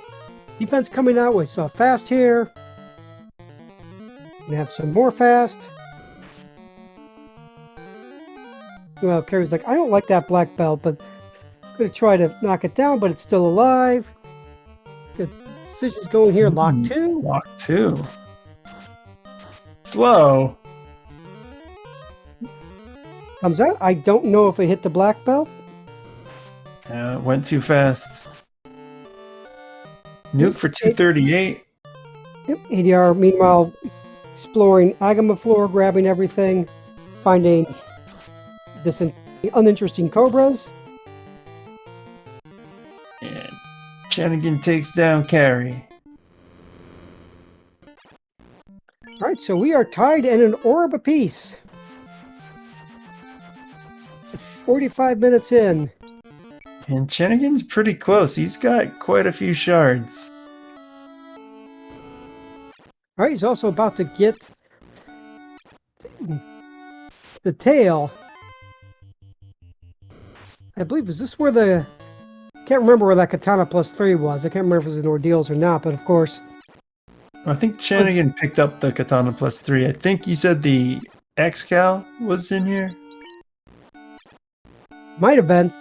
defense coming out with fast here. And have some more fast. Well, Carrie's like, I don't like that black belt, but I'm going to try to knock it down, but it's still alive. Good decisions going here. Lock 2. Lock 2. Slow. Comes out. I don't know if it hit the black belt. It went too fast. Nuke for 238. Yep. ADR, meanwhile, exploring Agama floor, grabbing everything, finding this uninteresting cobras. And Shannigan takes down Carrie. All right, so we are tied in an orb apiece. 45 minutes in. And Shannigan's pretty close. He's got quite a few shards. All right, he's also about to get the tail. I believe, is this where the... Can't remember where that Katana +3 was. I can't remember if it was in Ordeals or not, but of course... I think Shannigan picked up the Katana +3. I think you said the X-Cal was in here? Might have been.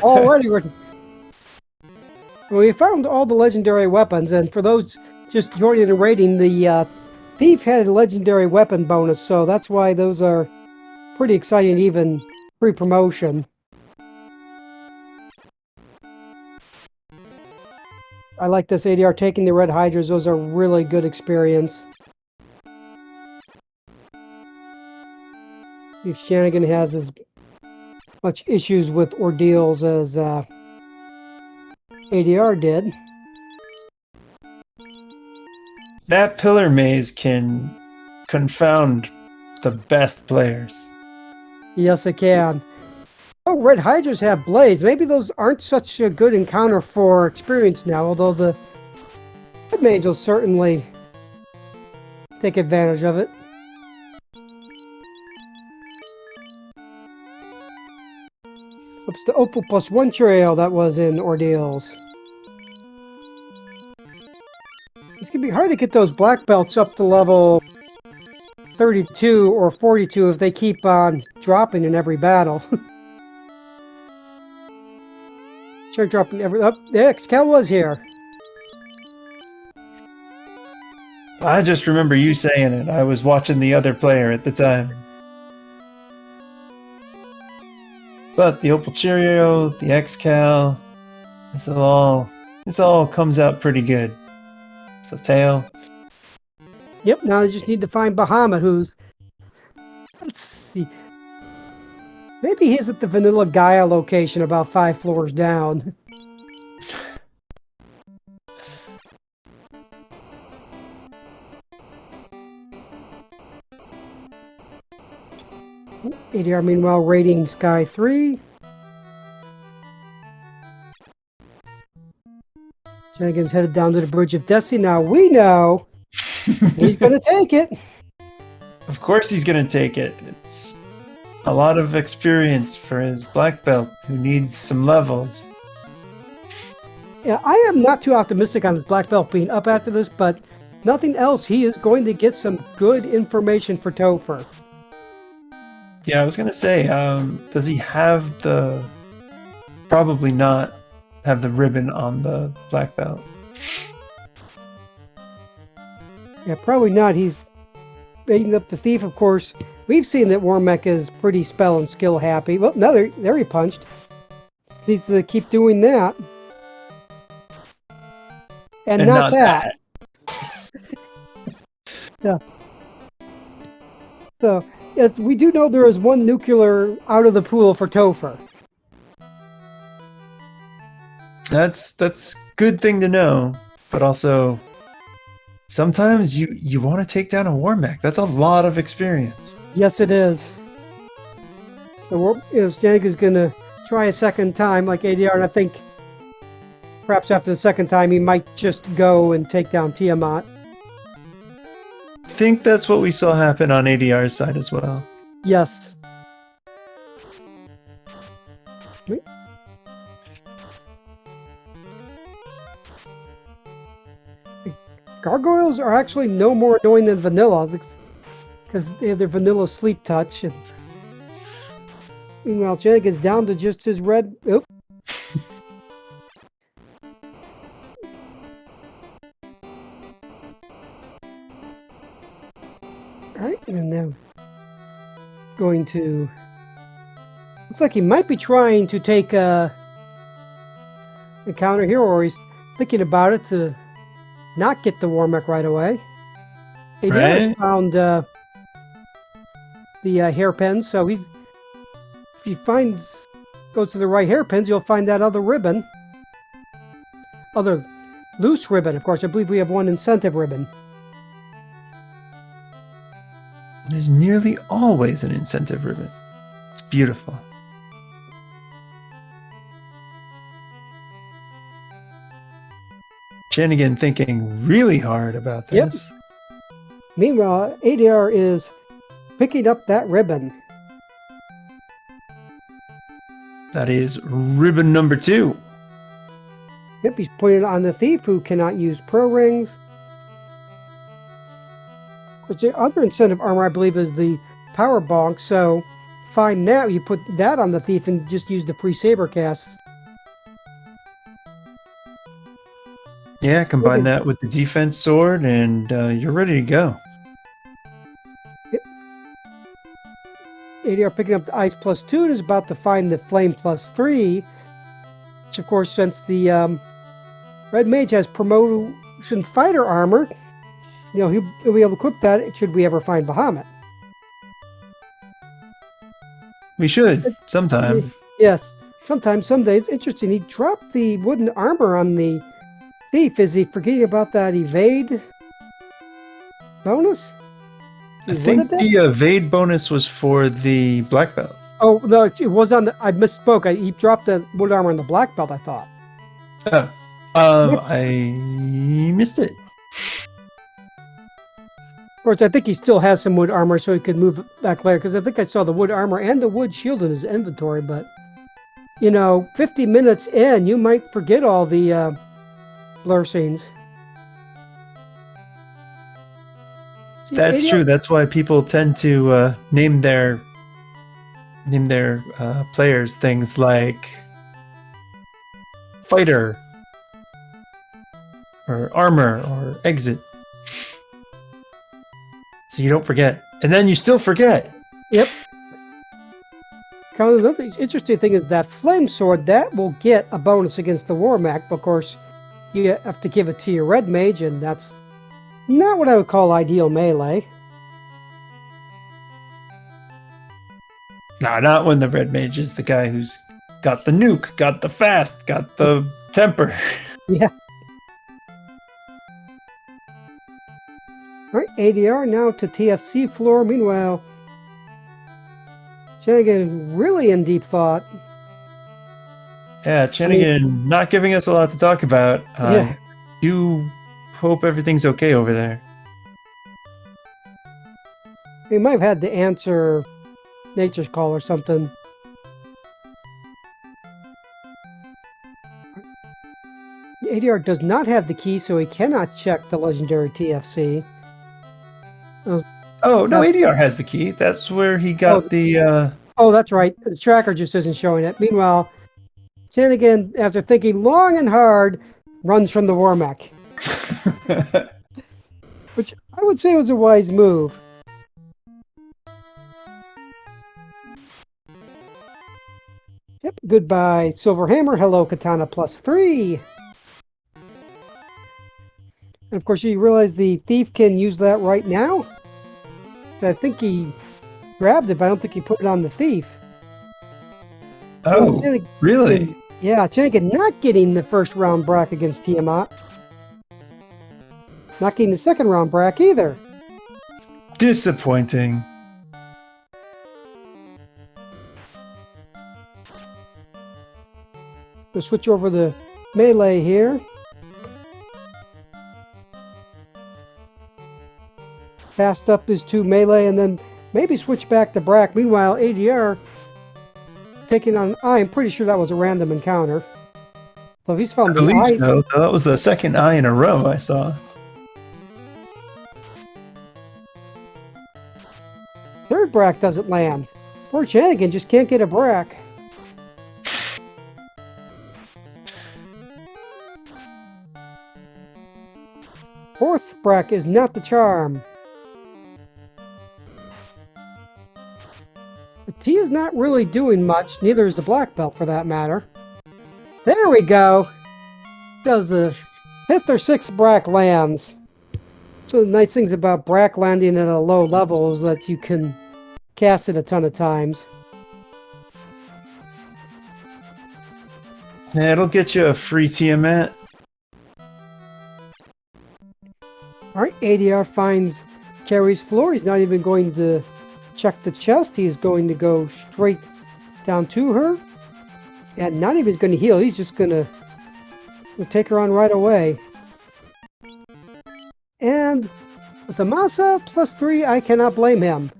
Already written. We found all the legendary weapons, and for those just joining the rating, the Thief had a legendary weapon bonus, so that's why those are pretty exciting, even pre-promotion. I like this ADR taking the red hydras. Those are really good experience. If Shannigan has as much issues with ordeals as ADR did. That pillar maze can confound the best players. Yes, it can. Oh, red hydras have blades. Maybe those aren't such a good encounter for experience now, although the Red Mage will certainly take advantage of it. Oops, the Opal +1 trail that was in Ordeals. It's going to be hard to get those black belts up to level 32 or 42 if they keep on dropping in every battle. Start dropping every... Oh, the X-Cal was here. I just remember you saying it. I was watching the other player at the time. But the Opal Cheerio, the X-Cal, this all comes out pretty good. It's the tail. Yep, now I just need to find Bahamut, who's... Let's see. Maybe he's at the Vanilla Gaia location about 5 floors down. ADR, meanwhile, raiding Sky 3. Shenanigan's headed down to the Bridge of Destiny. Now we know he's going to take it. Of course he's going to take it. It's a lot of experience for his black belt who needs some levels. Yeah, I am not too optimistic on his black belt being up after this, but nothing else. He is going to get some good information for Topher. Yeah, I was going to say, does he have probably not have the ribbon on the black belt? Yeah, probably not. He's beating up the thief, of course. We've seen that Wormek is pretty spell and skill happy. Well, no, there he punched. Needs to keep doing that. And not that. Yeah. So, yes, we do know there is one nuclear out of the pool for Topher. That's good thing to know, but also sometimes you want to take down a Wormek. That's a lot of experience. Yes, it is. So Janik is going to try a second time like ADR, and I think perhaps after the second time he might just go and take down Tiamat. I think that's what we saw happen on ADR's side as well. Yes. Wait. Gargoyles are actually no more annoying than vanilla because they have their vanilla sleep touch. And meanwhile, Janik is down to just his red. Oop. Alright, and then going to... Looks like he might be trying to take a counter here, or he's thinking about it to not get the Wormek right away. He has found the hairpins, so if he goes to the right hairpins, you'll find that other ribbon. Other loose ribbon, of course. I believe we have one incentive ribbon. There's nearly always an incentive ribbon. It's beautiful. Shanigan thinking really hard about this. Yep. Meanwhile, ADR is picking up that ribbon. That is ribbon number 2. Yep, he's putting it on the thief who cannot use pro rings. Of course, the other incentive armor, I believe, is the power bonk, so find that, you put that on the thief and just use the free saber casts. Yeah, combine that with the defense sword and you're ready to go. Yep. ADR picking up the ice +2 and is about to find the flame +3, which of course, since the red mage has promotion fighter armor, he'll be able to equip that should we ever find Bahamut. We should, sometime. Yes, sometime, someday. It's interesting. He dropped the wooden armor on the thief. Is he forgetting about that evade bonus? I think the evade bonus was for the black belt. Oh, no, it was on the... I misspoke. He dropped the wood armor on the black belt, I thought. Oh. He missed it. Of course, I think he still has some wood armor, so he could move back later. Because I think I saw the wood armor and the wood shield in his inventory. But, 50 minutes in, you might forget all the blur scenes. See, That's true. That's why people tend to name their players things like fighter or armor or exit. So you don't forget. And then you still forget. Yep. Kind of another interesting thing is that flame sword, that will get a bonus against the war mech. But of course, you have to give it to your red mage, and that's not what I would call ideal melee. Nah, not when the red mage is the guy who's got the nuke, got the fast, got the temper. Yeah. All right, ADR now to TFC floor. Meanwhile, Shanigan really in deep thought. Yeah, Chanigan not giving us a lot to talk about. Yeah. Do hope everything's okay over there. He might have had to answer Nature's Call or something. ADR does not have the key, so he cannot check the legendary TFC. Oh, no, ADR has the key. That's where he got the... Oh, that's right. The tracker just isn't showing it. Meanwhile, Shanigan, after thinking long and hard, runs from the war mech. Which I would say was a wise move. Yep, goodbye, Silver Hammer. Hello, Katana +3. And of course, you realize the thief can use that right now. I think he grabbed it, but I don't think he put it on the thief. Oh, really? Yeah, Shanigan not getting the first round brack against Tiamat. Not getting the second round brack either. Disappointing. We'll switch over the melee here. Fast up is to melee and then maybe switch back to brack. Meanwhile, ADR taking on Eye. I'm pretty sure that was a random encounter. So if he's found I the Eye. believe so. That was the second eye in a row I saw. Third brack doesn't land. Poor Shanigan just can't get a brack. Fourth brack is not the charm. The T is not really doing much, neither is the black belt for that matter. There we go! Does the 5th or 6th brack lands. So the nice things about brack landing at a low level is that you can cast it a ton of times. Yeah, it'll get you a free Tiamat. Alright, ADR finds Carrie's floor. He's not even going to check the chest. He is going to go straight down to her. And not even going to heal. He's just going to take her on right away. And with the Masa +3, I cannot blame him.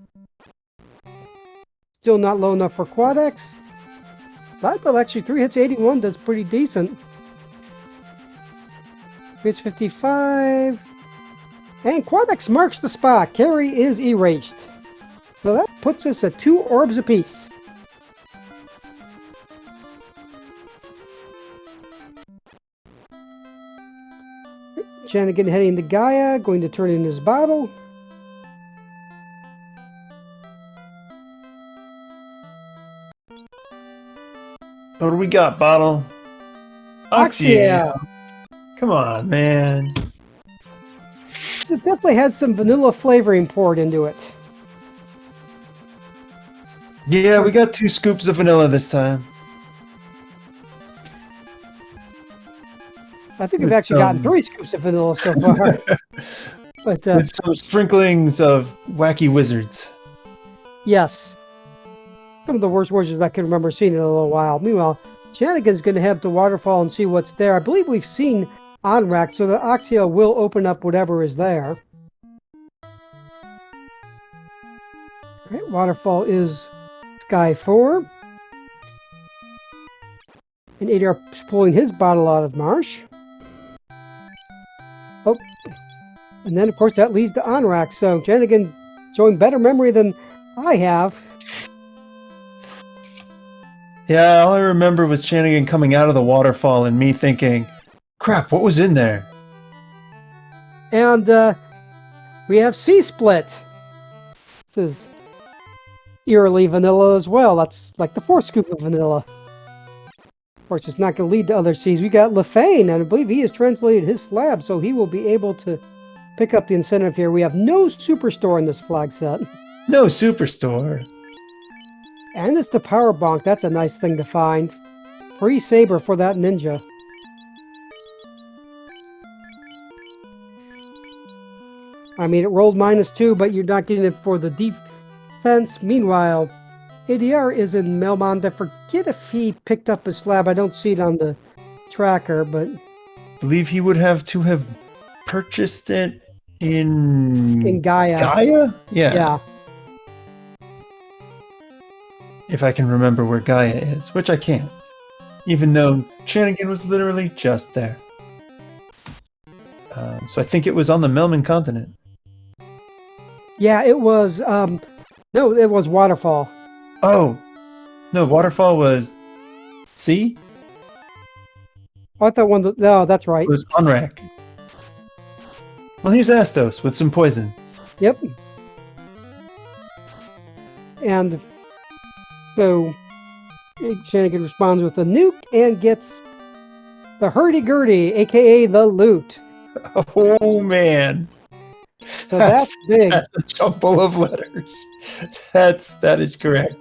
Still not low enough for Quad X. Bible actually 3 hits 81. That's pretty decent. Hits 55. And Quad X marks the spot. Carrie is erased. So that puts us at 2 orbs apiece. Shanigan heading to Gaia, going to turn in his bottle. What do we got, Bottle? Oxia! Come on, man. This definitely had some vanilla flavoring poured into it. Yeah, we got 2 scoops of vanilla this time. I think we've actually gotten 3 scoops of vanilla so far. But with some sprinklings of wacky wizards. yes. Some of the worst wizards I can remember seeing in a little while. Meanwhile, Shanigan's going to head to the waterfall and see what's there. I believe we've seen on rack, so the Oxio will open up whatever is there. Alright, waterfall is Sky 4. And ADR is pulling his bottle out of marsh. Oh. And then, of course, that leads to on rack. So, Janigan showing better memory than I have. Yeah, all I remember was Chanigan coming out of the waterfall and me thinking, crap, what was in there? And we have C-Split. This is eerily vanilla as well. That's like the 4th scoop of vanilla. Of course, it's not going to lead to other C's. We got Lefeinian, and I believe he has translated his slab, so he will be able to pick up the incentive here. We have no Superstore in this flag set. No Superstore. And it's the Power Bonk. That's a nice thing to find. Free Saber for that ninja. I mean, it rolled -2, but you're not getting it for the defense. Meanwhile, ADR is in Melmond. I forget if he picked up his slab. I don't see it on the tracker, but... Believe he would have to have purchased it in Gaia. Gaia? Yeah. If I can remember where Gaia is, which I can't. Even though Chanigan was literally just there. So I think it was on the Melman continent. Yeah, it was... no, it was Waterfall. Oh! No, Waterfall was... C? Oh, I thought one... No, that's right. It was Onrak. Well, here's Astos with some poison. Yep. And so Chanigan responds with a nuke and gets the hurdy-gurdy, aka the loot. Oh, man. So that's big. That's a jumble of letters. That is correct.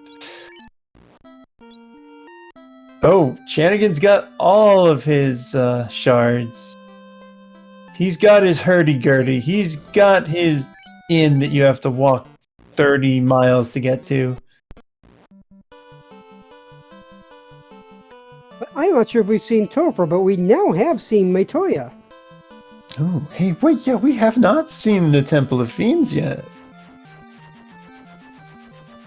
Oh, Chanigan's got all of his shards. He's got his hurdy-gurdy. He's got his inn that you have to walk 30 miles to get to. But I'm not sure if we've seen Topher, but we now have seen Metoya. Oh, hey, wait, yeah, we have not seen the Temple of Fiends yet.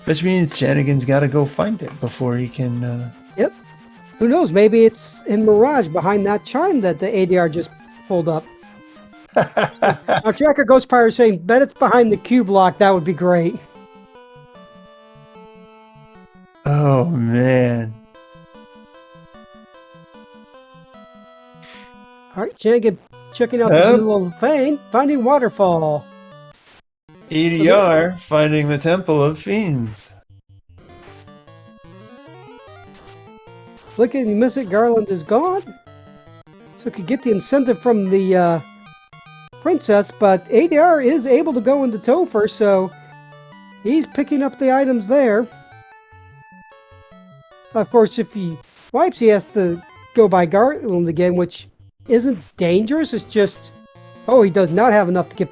Which means Chanigan's got to go find it before he can... Yep. Who knows, maybe it's in Mirage behind that chime that the ADR just pulled up. Our tracker Ghost Pirate saying, bet it's behind the Q block, that would be great. Oh, man. Alright, Chanigan checking out the little vein, finding Waterfall. ADR finding the Temple of Fiends. Look at you miss it, Garland is gone. So we could get the incentive from the princess, but ADR is able to go into Topher, so he's picking up the items there. Of course, if he wipes, he has to go by Garland again, which isn't dangerous. It's just, oh, he does not have enough to get.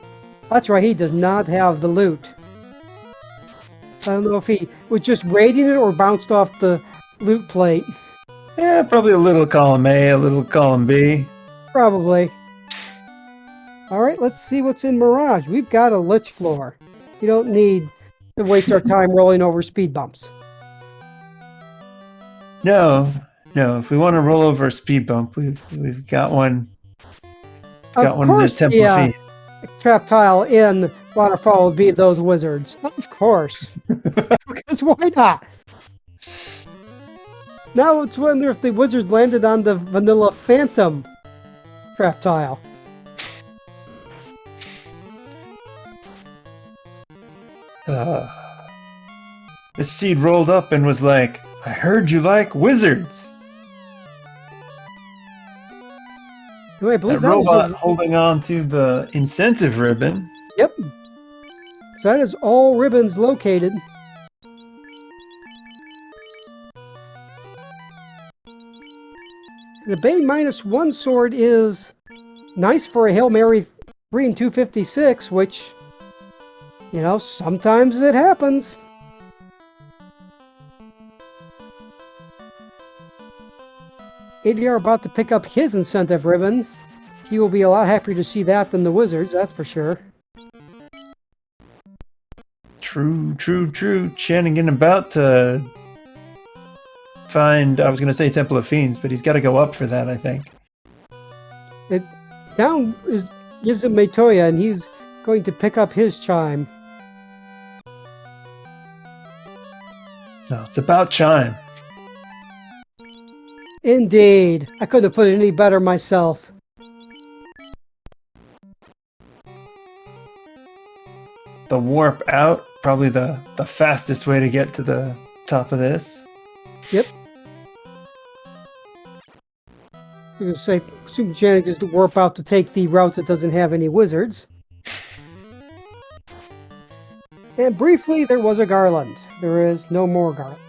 That's right, he does not have the loot. I don't know if he was just raiding it or bounced off the loot plate. Yeah, probably a little column A, a little column B. Probably. Alright, let's see what's in Mirage. We've got a Lich Floor. We don't need to waste our time rolling over speed bumps. No. If we want to roll over a speed bump, we've got one. Got one of the Temple of Fiends. Trap tile in Waterfall would be those wizards. Of course. Because why not? Now let's wonder if the wizards landed on the Vanilla Phantom trap tile. This seed rolled up and was like, I heard you like wizards. I believe that robot holding on to the incentive ribbon. Yep. So that is all ribbons located. The Bane -1 sword is nice for a Hail Mary 3 and 256, which, you know, sometimes it happens. ADR about to pick up his incentive ribbon. He will be a lot happier to see that than the wizards, that's for sure. True. Shannigan about to find, I was going to say Temple of Fiends, but he's got to go up for that, I think. It down gives him Metoya, and he's going to pick up his chime. No, it's about chime. Indeed. I couldn't have put it any better myself. The warp out, probably the fastest way to get to the top of this. Yep. I'm going to say, assume Janik is to warp out to take the route that doesn't have any wizards. And briefly, there was a Garland. There is no more Garland.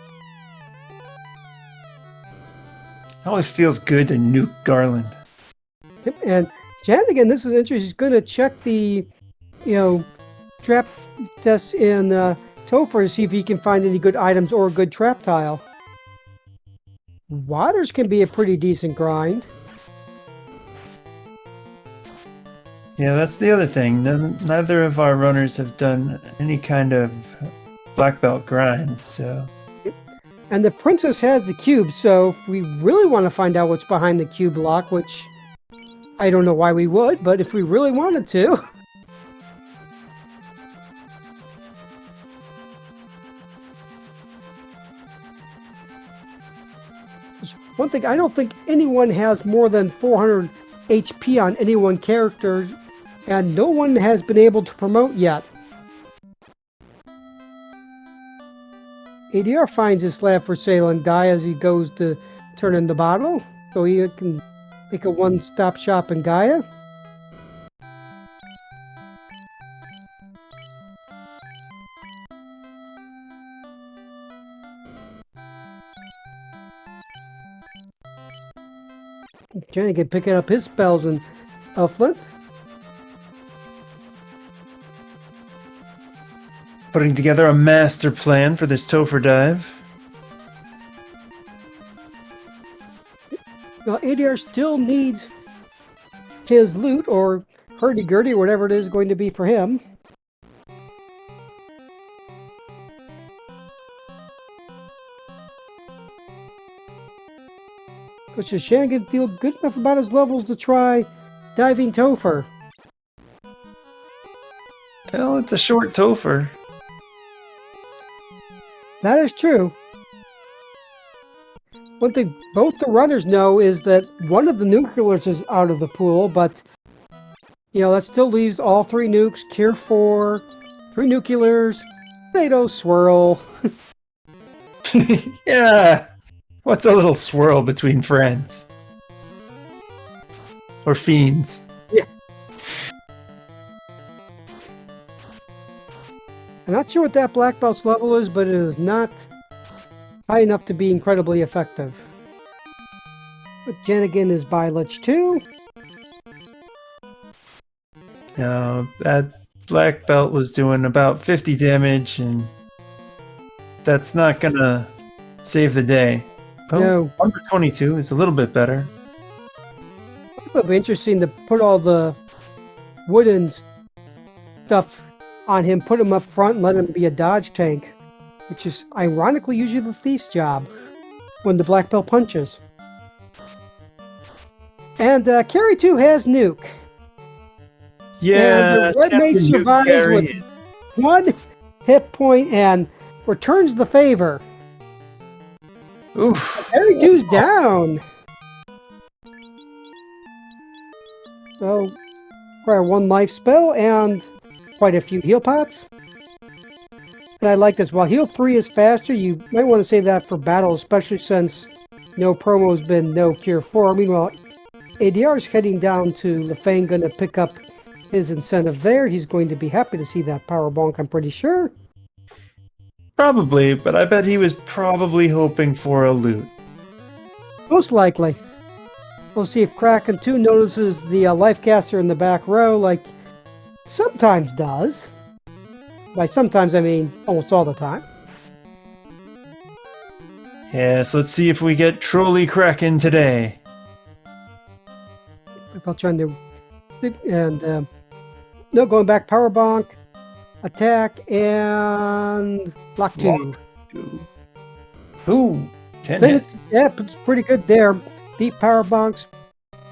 It always feels good to nuke Garland. Yep. And Janigan, this is interesting. He's going to check the, trap tests in Topher to see if he can find any good items or a good trap tile. Waters can be a pretty decent grind. Yeah, that's the other thing. Neither of our runners have done any kind of black belt grind, so... And the princess has the cube, so if we really want to find out what's behind the cube lock, which I don't know why we would, but if we really wanted to... One thing, I don't think anyone has more than 400 HP on any one character, and no one has been able to promote yet. ADR finds his slab for sale and Gaia as he goes to turn in the bottle, so he can make a one-stop shop in Gaia. Janigan picking up his spells in Elflint. Putting together a master plan for this Topher dive. Well, ADR still needs his loot, or hurdy-gurdy, or whatever it is going to be for him. But does Shannigan feel good enough about his levels to try diving Topher? Well, it's a short Topher. That is true. One thing both the runners know is that one of the nuclears is out of the pool, but, that still leaves all 3 nukes, Cure 4, 3 nuclears, Tornado, Swirl. Yeah! What's a little swirl between friends? Or fiends? Yeah. I'm not sure what that black belt's level is, but it is not high enough to be incredibly effective. But Janigan is by Lich 2. No, that black belt was doing about 50 damage, and that's not gonna save the day. Oh, No. Number 22 is a little bit better. It would be interesting to put all the wooden stuff on him, put him up front, and let him be a dodge tank, which is ironically usually the thief's job when the black belt punches. And Carry 2 has nuke. Yeah, and the red mage survives with 1 hit point and returns the favor. Oof. Carry 2's down. So, require 1 life spell and quite a few heal pots. And I like this. While heal 3 is faster, you might want to save that for battle, especially since no promo's been no Cure 4. Meanwhile, ADR is heading down to Lefeinian, going to pick up his incentive there. He's going to be happy to see that power bonk, I'm pretty sure. Probably, but I bet he was probably hoping for a loot. Most likely. We'll see if Kraken 2 notices the life caster in the back row, like sometimes does. By sometimes, I mean almost all the time. Yes, let's see if we get Trolley Kraken today. About trying to And no, going back, power bonk, attack, and lock 2. Ooh, 10 Then hits. it's pretty good there. Beat power bonks,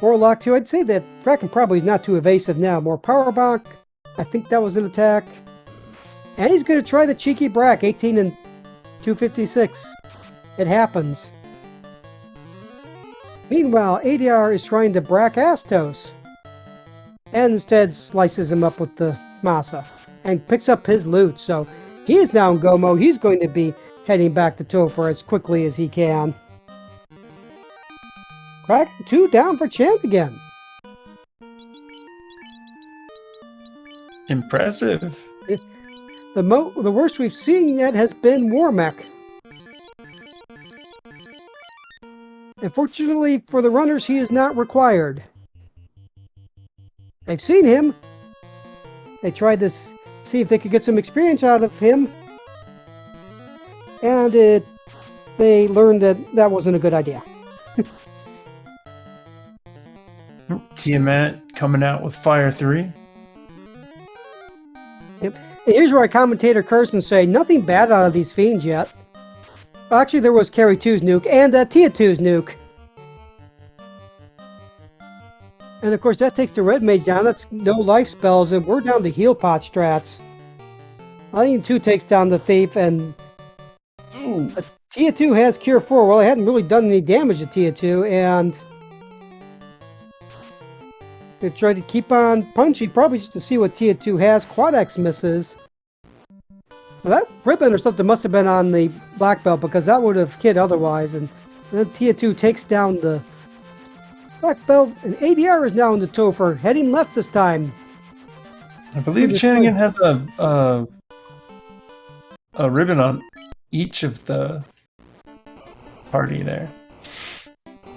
or lock 2. I'd say that Kraken probably is not too evasive now. More power bonk. I think that was an attack. And he's going to try the cheeky Brack, 18 and 256. It happens. Meanwhile, ADR is trying to Brack Astos. And instead slices him up with the Masa. And picks up his loot. So he is now in go mode. He's going to be heading back to Topher as quickly as he can. Crack 2 down for Champ again. Impressive. The worst we've seen yet has been Warmech. Unfortunately for the runners, he is not required. They've seen him. They tried to see if they could get some experience out of him. And they learned that that wasn't a good idea. Tiamat coming out with Fire 3. Yep. And here's where our commentator Kirsten say nothing bad out of these fiends yet. Well, actually, there was Carry 2's nuke and Tia 2's nuke. And of course, that takes the red mage down. That's no life spells, and we're down to heal pot strats. Lefeinian 2 takes down the thief, and Tia 2 has Cure 4. Well, it hadn't really done any damage to Tia 2, and they tried to keep on punching, probably just to see what Tia 2 has. Quad X misses. So that ribbon or something must have been on the black belt, because that would have hit otherwise. And then Tia 2 takes down the black belt, and ADR is now in the Topher, heading left this time. I believe Shanigan has a ribbon on each of the party there.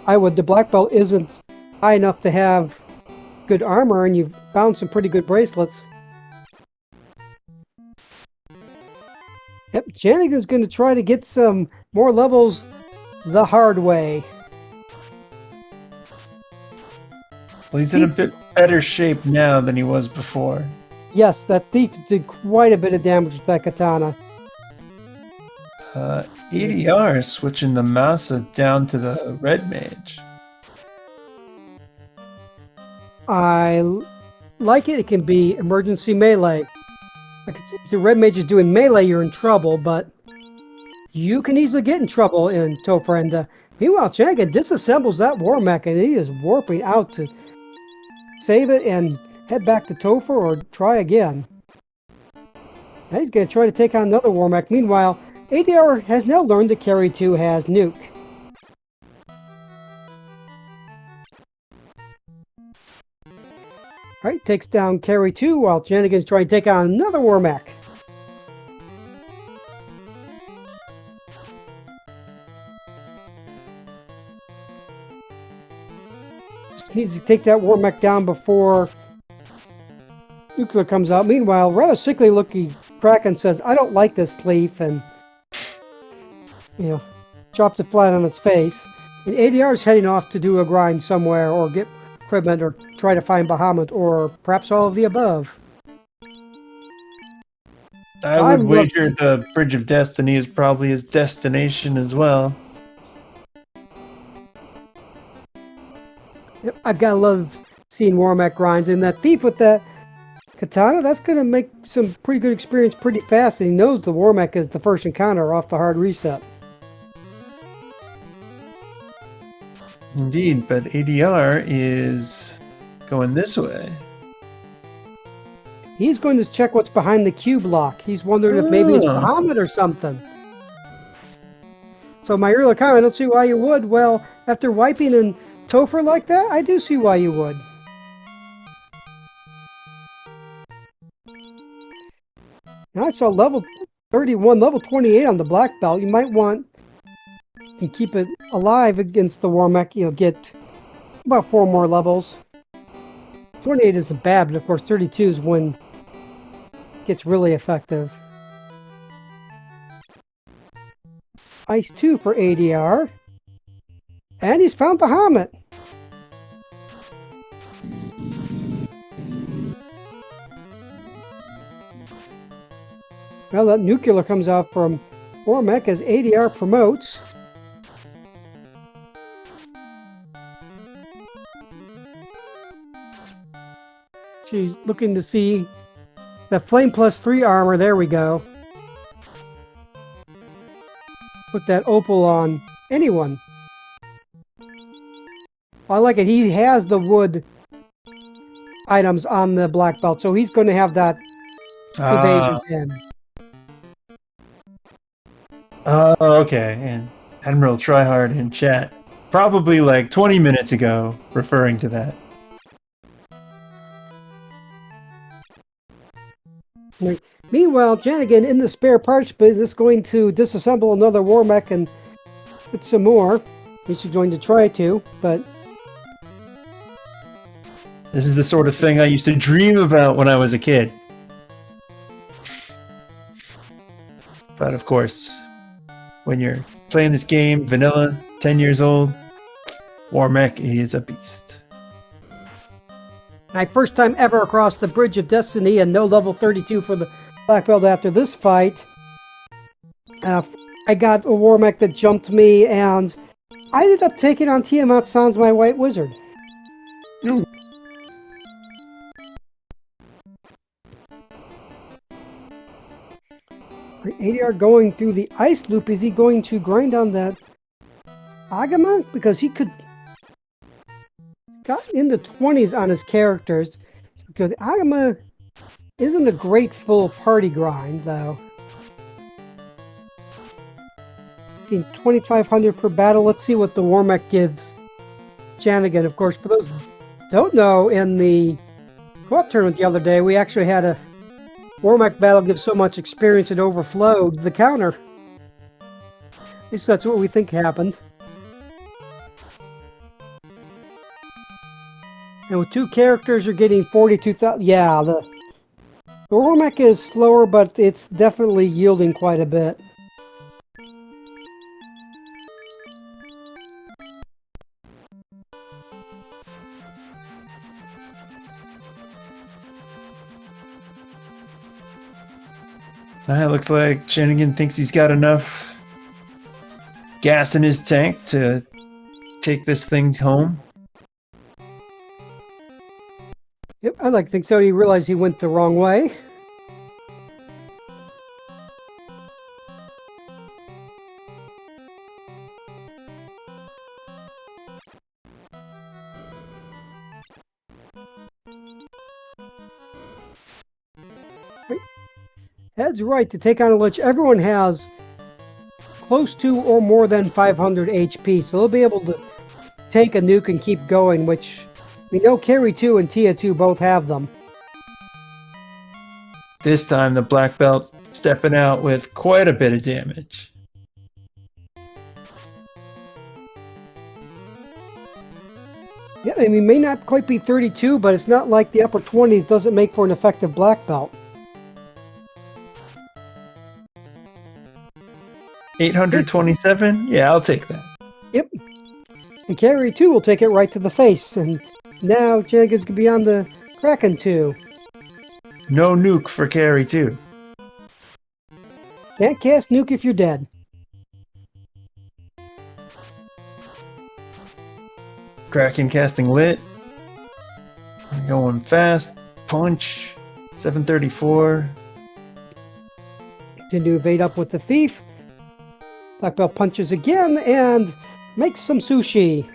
The black belt isn't high enough to have good armor, and you've found some pretty good bracelets. Yep, Shanigan's going to try to get some more levels the hard way. Well, he's in a bit better shape now than he was before. Yes, that thief did quite a bit of damage with that katana. ADR is switching the Masa down to the red mage. I like it. It can be emergency melee. If the red mage is doing melee, you're in trouble, but you can easily get in trouble in Topher. And meanwhile, Shanigan disassembles that war mech, and he is warping out to save it and head back to Topher or try again. Now he's going to try to take on another war mech. Meanwhile, ADR has now learned that Carry 2 has nuke. Alright, takes down Carry 2 while Shanigan's trying to take on another war mech. Just needs to take that war mech down before nuclear comes out. Meanwhile, rather sickly looking Kraken says, "I don't like this leaf," and drops it flat on its face. And ADR is heading off to do a grind somewhere, or get equipment, or try to find Bahamut, or perhaps all of the above. I would wager the Bridge of Destiny is probably his destination as well. Yep, I've got to love seeing Warmack grinds, and that thief with that katana, that's going to make some pretty good experience pretty fast, and he knows the Warmack is the first encounter off the hard reset. Indeed, but ADR is going this way. He's going to check what's behind the cube lock. He's wondering if maybe it's Bahamut or something. So my earlier comment, I don't see why you would. Well, after wiping in Topher like that, I do see why you would. Now I saw level 31, level 28 on the black belt. You might want to keep it alive against the Warmech, get about 4 more levels. 28 isn't bad, but of course 32 is when it gets really effective. Ice 2 for ADR. And he's found Bahamut. Well, that nuclear comes out from Ormec as ADR promotes. She's looking to see the Flame +3 armor. There we go. Put that opal on anyone. I like it. He has the wood items on the black belt, so he's going to have that evasion pin. Oh, okay. And Admiral Tryhard in chat, probably like 20 minutes ago, referring to that. Meanwhile, Janigan in the spare parts business going to disassemble another war mech and put some more. He's going to try to, but... This is the sort of thing I used to dream about when I was a kid. But of course, when you're playing this game, vanilla, 10 years old, Warmech is a beast. My first time ever across the Bridge of Destiny and no level 32 for the black belt after this fight. I got a war mech that jumped me, and I ended up taking on Tiamat Sans, my white wizard. Ooh. ADR going through the ice loop. Is he going to grind on that Agama? Because he could... got in the 20s on his characters. Because Agama isn't a great full party grind, though. 2,500 per battle. Let's see what the Warmech gives Janigan. Of course, for those who don't know, in the co-op tournament the other day, we actually had a Warmech battle give so much experience it overflowed the counter. At least that's what we think happened. And with two characters, you're getting 42,000. Yeah, the Warmech is slower, but it's definitely yielding quite a bit. It looks like Janigan thinks he's got enough gas in his tank to take this thing home. Yep, I like to think so. He realized he went the wrong way. Head's right to take on a Lich. Everyone has close to or more than 500 HP, so they'll be able to take a nuke and keep going, which we know Carry 2 and Tia 2 both have them. This time the black belt stepping out with quite a bit of damage. Yeah, I mean, may not quite be 32, but it's not like the upper 20s doesn't make for an effective black belt. 827? Yeah, I'll take that. Yep. And Carry 2 will take it right to the face. And now Janigan's going to be on the Kraken 2. No nuke for Carry 2. Can't cast nuke if you're dead. Kraken casting lit. Going fast. Punch. 734. Continue to evade up with the thief. Black belt punches again and makes some sushi.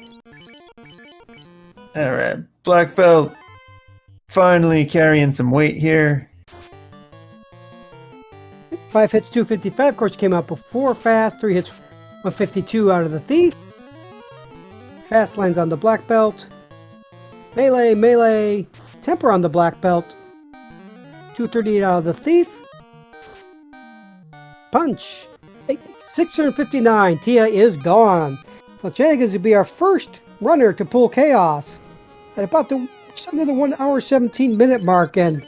Alright, black belt finally carrying some weight here. 5 hits, 255. Of course, came out before fast. 3 hits, 152 out of the thief. Fast lands on the black belt. Melee, melee. Temper on the black belt. 238 out of the thief. Punch. 659. Tia is gone. So Janigan's will be our first runner to pull Chaos at about the just under the 1 hour 17 minute mark, and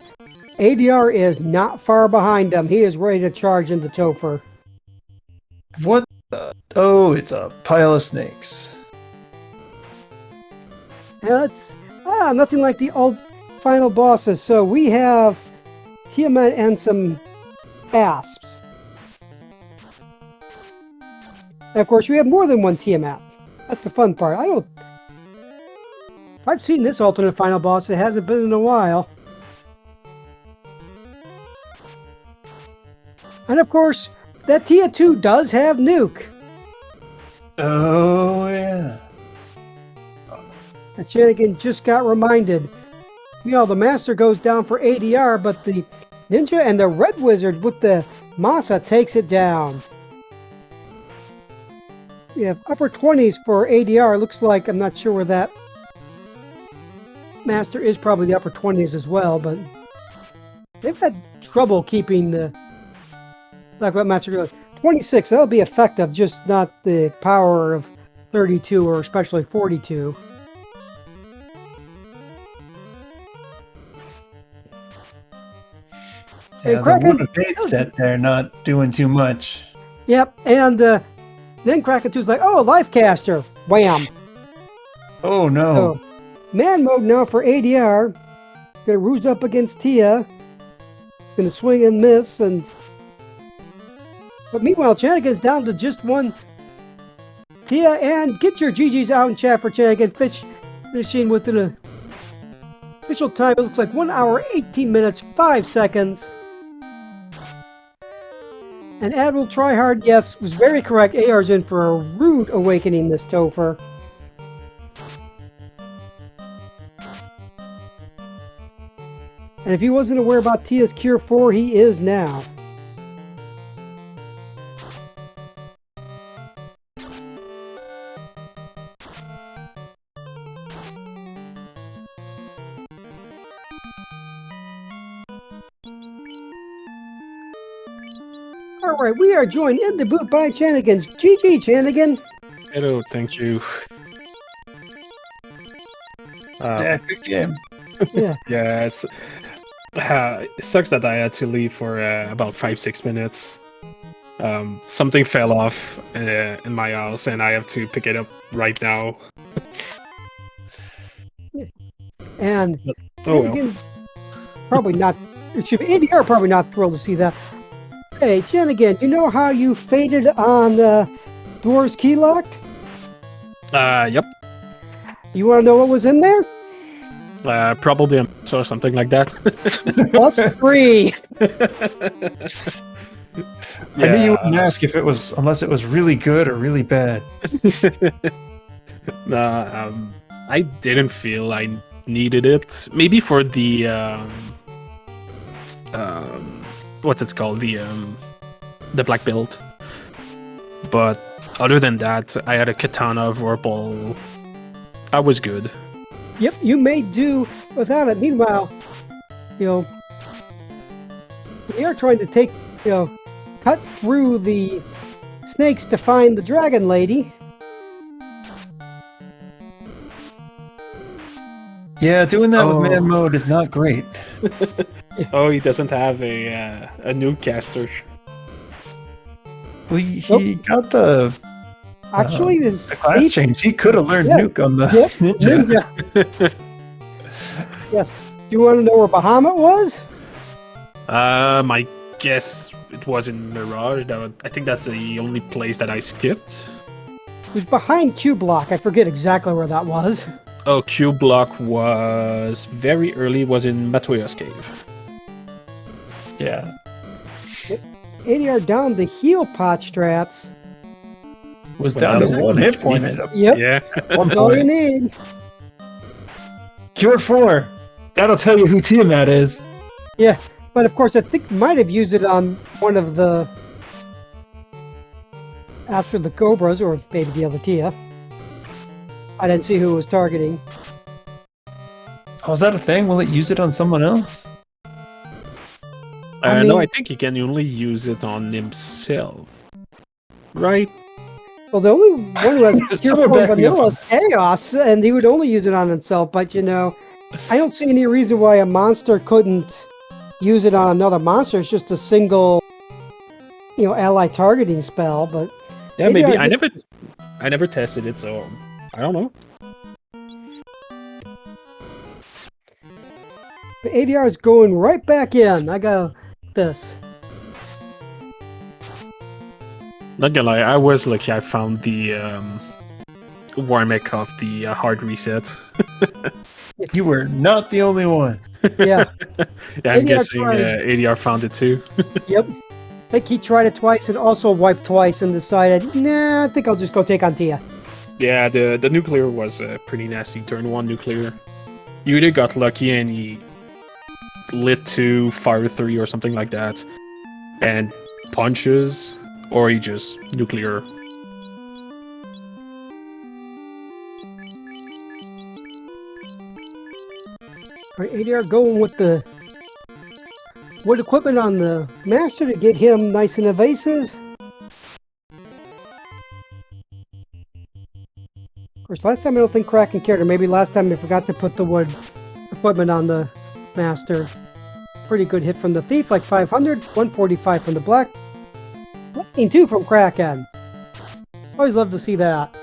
ADR is not far behind him. He is ready to charge into Topher. What the? Oh, it's a pile of snakes. Now it's nothing like the old final bosses. So we have Tiamat and some Asps. And of course, you have more than one Tiamat. That's the fun part. I've seen this alternate final boss. It hasn't been in a while. And of course, that Tia 2 does have Nuke. Oh, yeah. And Shenanigan just got reminded. You know, the Master goes down for ADR, but the Ninja and the Red Wizard with the Masa takes it down. You have upper 20s for ADR. Looks like, I'm not sure where that Master is, probably the upper 20s as well, but they've had trouble keeping the like what Master goes. 26, that'll be effective, just not the power of 32 or especially 42. Yeah, the Wood Bait set there not doing too much. Yep, and then Kraken 2's like, oh, Lifecaster! Wham! Oh no. So, man mode now for ADR. Gonna roost up against Tia. Gonna swing and miss, but meanwhile, Shenanigan's down to just one Tia, and get your GGs out in chat for Shenanigan. Finishing within an official time. It looks like 1 hour, 18 minutes, 5 seconds. And Admiral Tryhard, yes, was very correct. AR's in for a rude awakening this Topher. And if he wasn't aware about Tia's Cure 4, he is now. Alright, we are joined in the booth by Shenanigan's. GG, Shenanigan! Hello, thank you. Yeah, good game. Yeah. Yes. It sucks that I had to leave for about 5-6 minutes. Something fell off in my house, and I have to pick it up right now. And Oh well. Shenanigan, probably not. It should be ADR probably not thrilled to see that. Hey, Shenanigan, you know how you faded on Dwarves Key Locked? Yep. You want to know what was in there? Probably a mess or something like that. +3. I knew you wouldn't ask if it was, unless it was really good or really bad. Nah, I didn't feel I needed it. Maybe for the what's it called? The black build. But other than that, I had a katana of Vorpal. I was good. Yep, you may do without it. Meanwhile, you know, we are trying to take, you know, cut through the snakes to find the dragon lady. Yeah, doing that Oh. with man mode is not great. Oh, he doesn't have a nuke caster. Well, he got the Actually, this class thief- change. He could have learned Yeah. nuke on the Yep, ninja. ninja. Yes. Do you want to know where Bahamut was? My guess it was in Mirage. I think that's the only place that I skipped. It was behind Q Block. I forget exactly where that was. Oh, Q Block was very early. Was in Matoya's cave. Yeah. ADR down to heal pot strats. Was Well, down to one hit point. Yep, Yeah. One that's all you point. need. Cure 4. That'll tell you who Tiamat is. Yeah, but of course I think might have used it on one of the after the Cobras, or maybe the other Tia. I didn't see who it was targeting. Oh, is that a thing? Will it use it on someone else? I No, mean- I think he can only use it on himself. Right? Well, the only one who has Cure Someone 4 back me up Vanilla on is Chaos, and he would only use it on himself, but you know, I don't see any reason why a monster couldn't use it on another monster. It's just a single, you know, ally targeting spell, but Yeah, Maybe maybe. I I never tested it, so I don't know. the ADR is going right back in. I got this. Not gonna lie, I was lucky. I found the Warmick of the hard reset. You were not the only one. Yeah. Yeah, I'm ADR guessing tried. ADR found it too. Yep. I think he tried it twice and also wiped twice and decided, nah, I think I'll just go take on Tia. Yeah, the nuclear was pretty nasty. Turn 1 nuclear. You either got lucky and he lit 2, fire 3 or something like that, and punches, or he just nuclear. Alright, ADR going with the wood equipment on the master to get him nice and evasive. Of course, last time I don't think Kraken cared, or maybe last time they forgot to put the wood equipment on the master. Pretty good hit from the thief, like 500, 145 from the black. Lightning 2 from Kraken. Always love to see that.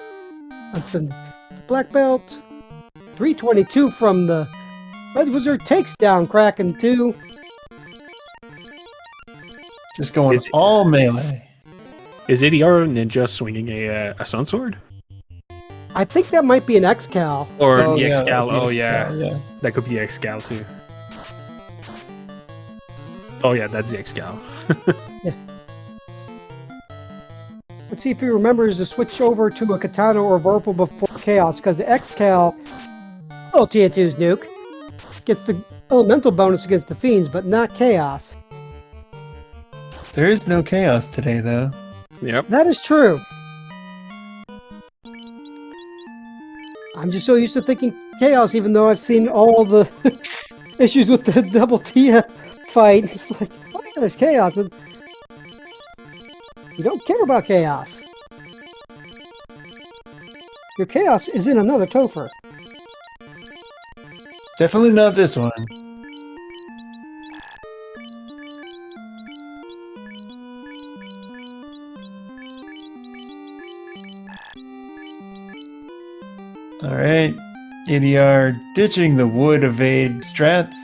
That's a black belt. 322 from the Red Wizard takes down Kraken 2. Just going Is it- all melee. Is ADR Ninja swinging a Sun Sword? I think that might be an X-Cal. Or Oh, the yeah, X-Cal? that's the Oh, yeah. X-Cal, yeah. That could be X-Cal too. Oh, yeah, that's the X-Cal. Let's see if he remembers to switch over to a Katana or Vorpal before Chaos, because the X-Cal, little Tia2's nuke, gets the elemental bonus against the Fiends, but not Chaos. There is no chaos today, though. Yep. That is true. I'm just so used to thinking Chaos, even though I've seen all the issues with the double Tia fight. It's like, oh yeah, there's Chaos, but you don't care about Chaos. Your Chaos is in another Topher. Definitely not this one. Alright. ADR ditching the wood evade strats.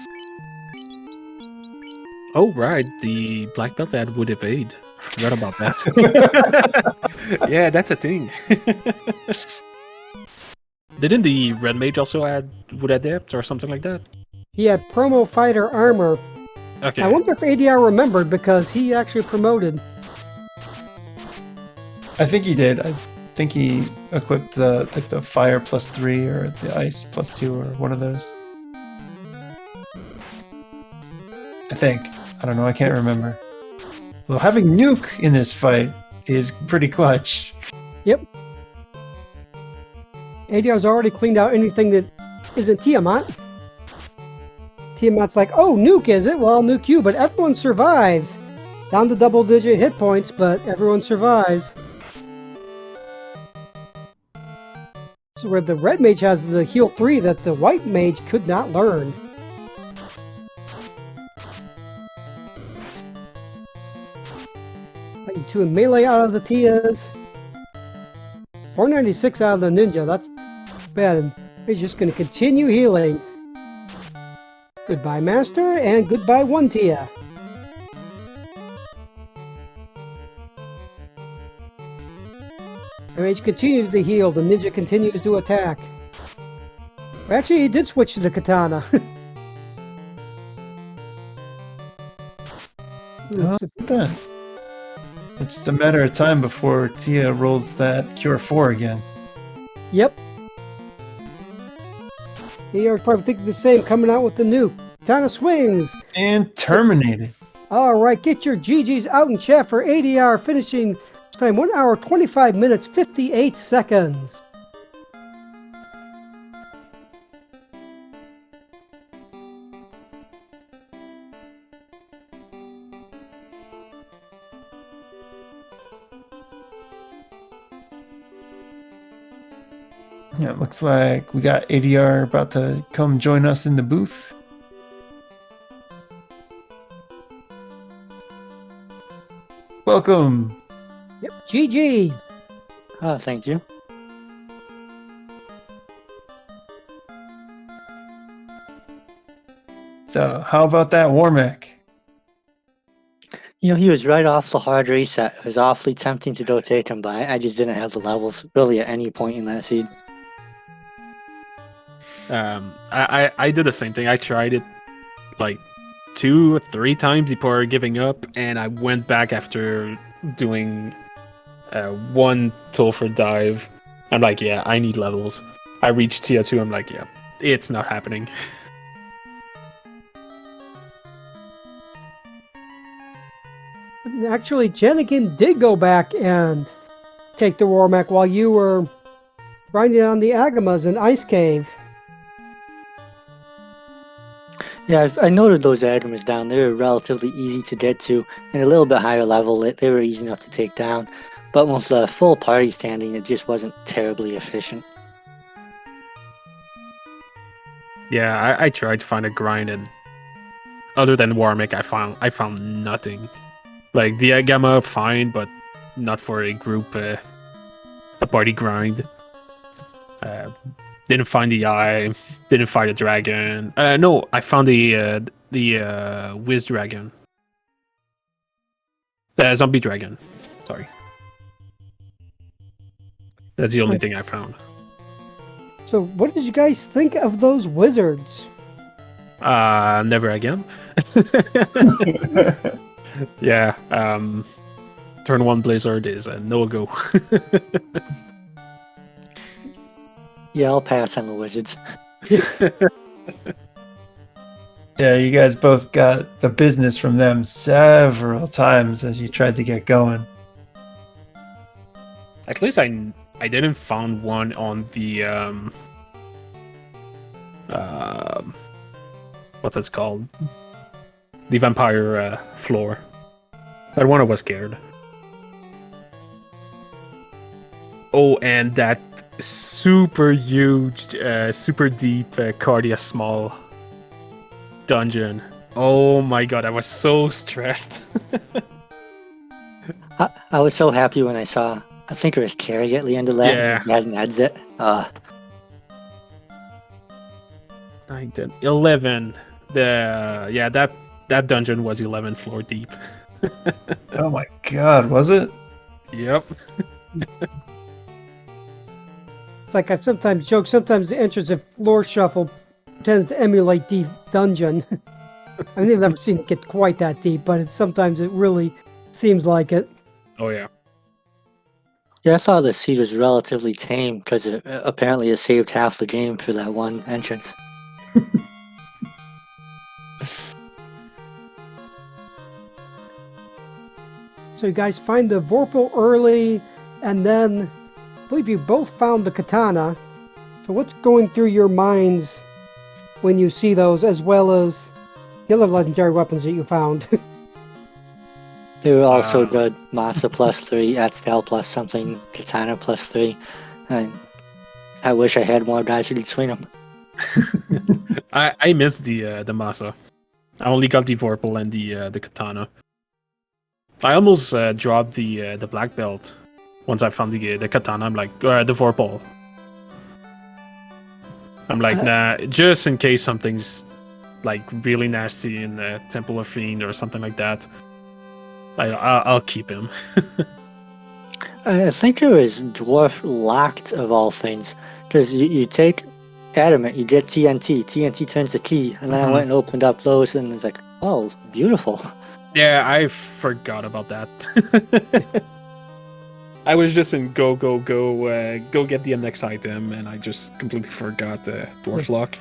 Oh, right. The black belt had would evade. Forgot about that. Yeah, that's a thing. Didn't the red mage also add would adept or something like that? He had promo fighter armor. Okay. I wonder if ADR remembered because he actually promoted. I think he did. I think he equipped the fire +3 or the ice +2 or one of those. I think. I don't know. I can't remember. Though having Nuke in this fight is pretty clutch. Yep. ADR's already cleaned out anything that isn't Tiamat. Tiamat's like, oh, nuke is it? Well, I'll nuke you, but everyone survives. Down to double-digit hit points, but everyone survives. This is where the red mage has the heal 3 that the white mage could not learn. Fighting 2 in melee out of the Tias. 496 out of the ninja, that's bad. And he's just going to continue healing. Goodbye, Master, and goodbye, 1 Tia. The mage continues to heal, the ninja continues to attack. Well, actually, he did switch to the katana. How about that? It's just a matter of time before Tia rolls that Cure 4 again. Yep. You're probably thinking the same, coming out with the nuke. Katana swings. And terminated. Alright, get your GGs out in chat for ADR finishing time 1 hour 25 minutes 58 seconds. Yeah, it looks like we got ADR about to come join us in the booth. Welcome. Yep, GG. Thank you. So, how about that Warmack? He was right off the hard reset. It was awfully tempting to go take him, but I just didn't have the levels really at any point in that seed. I did the same thing. I tried it like 2 or 3 times before giving up, and I went back after doing one Tolford dive. I'm like, yeah, I need levels. I reached tier 2. I'm like, yeah, it's not happening. Actually, Jenigan did go back and take the Warmac while you were grinding on the Agamas in Ice Cave. Yeah, I noted those items down. They were relatively easy to get to, and a little bit higher level. They were easy enough to take down. But with the full party standing, it just wasn't terribly efficient. Yeah, I tried to find a grind, and other than Warmick, I found nothing. Like the Agama, fine, but not for a group, a party grind. Didn't find the eye. Didn't find a dragon. No, I found the Wiz dragon. Zombie dragon. Sorry. That's the only thing I found. So, what did you guys think of those wizards? Never again. Yeah. Turn 1 Blizzard is a no-go. Yeah, I'll pass on the wizards. Yeah, you guys both got the business from them several times as you tried to get going. At least I didn't find one on the what's it called? The vampire floor. That one I was scared. Oh, and that super huge, super deep Cardia Small dungeon. Oh my god, I was so stressed. I was so happy when I saw, I think it was Carrie at the end of that. Yeah. He had an exit. 9, 10, 11. That dungeon was 11 floor deep. Oh my god, was it? Yep. It's like I've sometimes joked, sometimes the entrance of floor shuffle tends to emulate Deep Dungeon. I mean, I've never seen it get quite that deep, but sometimes it really seems like it. Oh yeah. Yeah, I thought the seed was relatively tame because apparently it saved half the game for that one entrance. So you guys find the Vorpal early, and then I believe you both found the katana. So what's going through your minds when you see those, as well as the other legendary weapons that you found? They were also good. Masa +3, Atstal plus something, Katana +3. And I wish I had more guys who could swing them. I missed the Masa. I only got the Vorpal and the Katana. I almost dropped the black belt once I found the Katana. I'm like, the Vorpal. I'm like, nah, just in case something's like really nasty in the Temple of Fiend or something like that. I'll keep him. I think it was Dwarf locked of all things. Because you take Adamant, you get TNT. TNT turns the key. And then I went and opened up those and it's like, oh, beautiful. Yeah, I forgot about that. I was just in go get the next item, and I just completely forgot Dwarf Lock.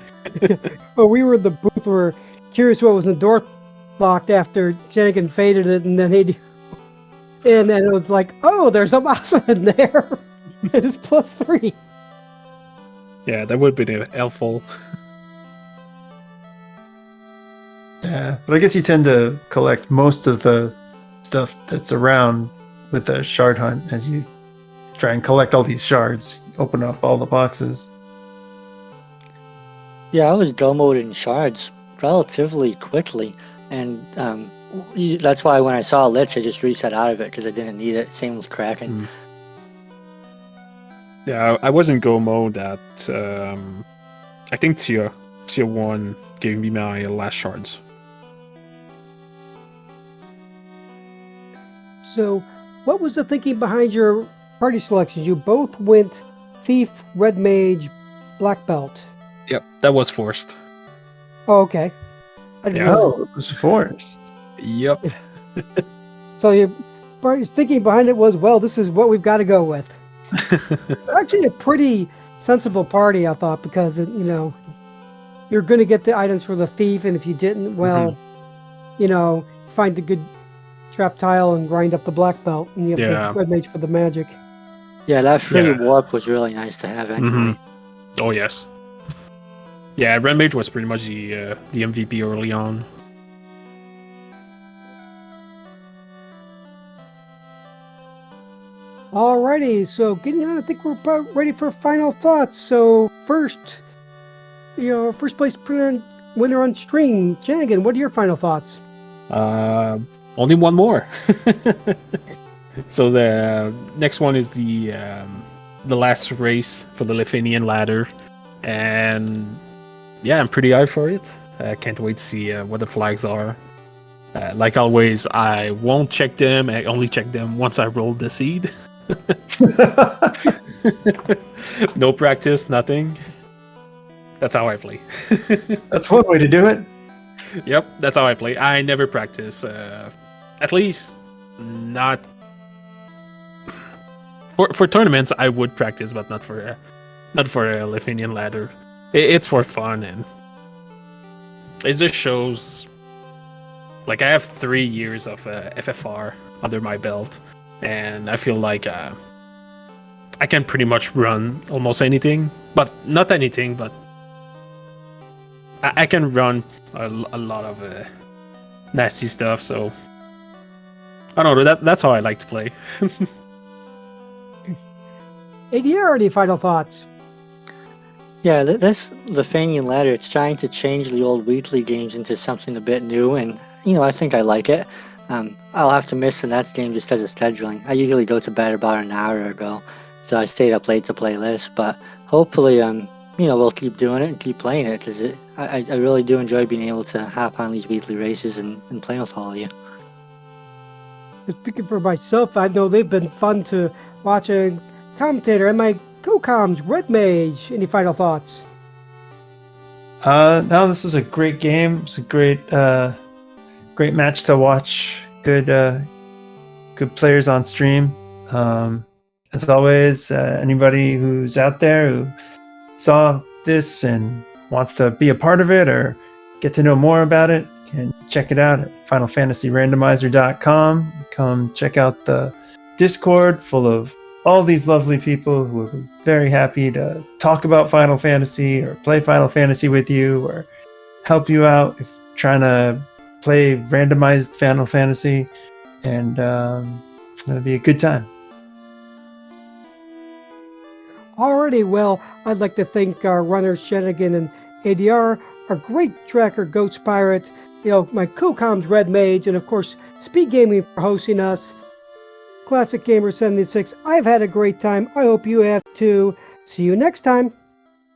Well, we were in the booth, we were curious what was in the door locked after Jenigan faded it, and then and then it was like, oh, there's a Masa in there. It is +3. Yeah, that would be helpful. Yeah, but I guess you tend to collect most of the stuff that's around with the shard hunt as you try and collect all these shards, open up all the boxes. Yeah, I was go moding shards relatively quickly. And that's why when I saw a Lich, I just reset out of it because I didn't need it. Same with Kraken. Yeah, I was in go mode at I think tier 1 gave me my last shards. So, what was the thinking behind your party selections? You both went Thief, Red Mage, Black Belt. Yep, that was forced. Oh, okay. I didn't Yeah. realize. Oh, it was forced. Yep. So your party's thinking behind it was, well, this is what we've got to go with. It's actually a pretty sensible party, I thought, because you're going to get the items for the thief, and if you didn't, well, find the good trap tile and grind up the black belt, and you have Yeah. the red mage for the magic. Yeah, that free Yeah. warp was really nice to have anyway. Oh yes. Yeah, Red Mage was pretty much the MVP early on. Alrighty, so getting on, I think we're about ready for final thoughts. So first, first place winner on stream, Janigan, what are your final thoughts? Only one more. So the next one is the last race for the Lefeinian ladder, and yeah, I'm pretty hyped for it. I can't wait to see what the flags are. Like always, I won't check them. I only check them once I roll the seed. No practice, nothing. That's how I play. That's one way to do it. Yep, that's how I play. I never practice. At least not for tournaments. I would practice, but not for a Lefeinian ladder. It's for fun, and it just shows. Like, I have 3 years of FFR under my belt, and I feel like I can pretty much run almost anything, but not anything, but I can run a lot of nasty stuff. So I don't know. That's how I like to play. ADR, any final thoughts? Yeah, this Lefeinian ladder, it's trying to change the old weekly games into something a bit new, and I think I like it. I'll have to miss the Nets game just because of scheduling. I usually go to bed about an hour ago, so I stayed up late to play this, but hopefully, we'll keep doing it and keep playing it, because I really do enjoy being able to hop on these weekly races and play with all of you. Speaking for myself, I know they've been fun to watch and commentator, and my co-coms, Red Mage, any final thoughts? No, this was a great game. It's a great match to watch. Good players on stream. As always, anybody who's out there who saw this and wants to be a part of it or get to know more about it, can check it out at FinalFantasyRandomizer.com. Come check out the Discord full of all these lovely people who will be very happy to talk about Final Fantasy or play Final Fantasy with you or help you out if you're trying to play randomized Final Fantasy, and it'll be a good time. Alrighty, well, I'd like to thank our runners, Shenigan and ADR, our great tracker, Ghost Pirate, my co-coms, Red Mage, and of course, Speed Gaming for hosting us. Classic Gamer 76, I've had a great time. I hope you have too. See you next time.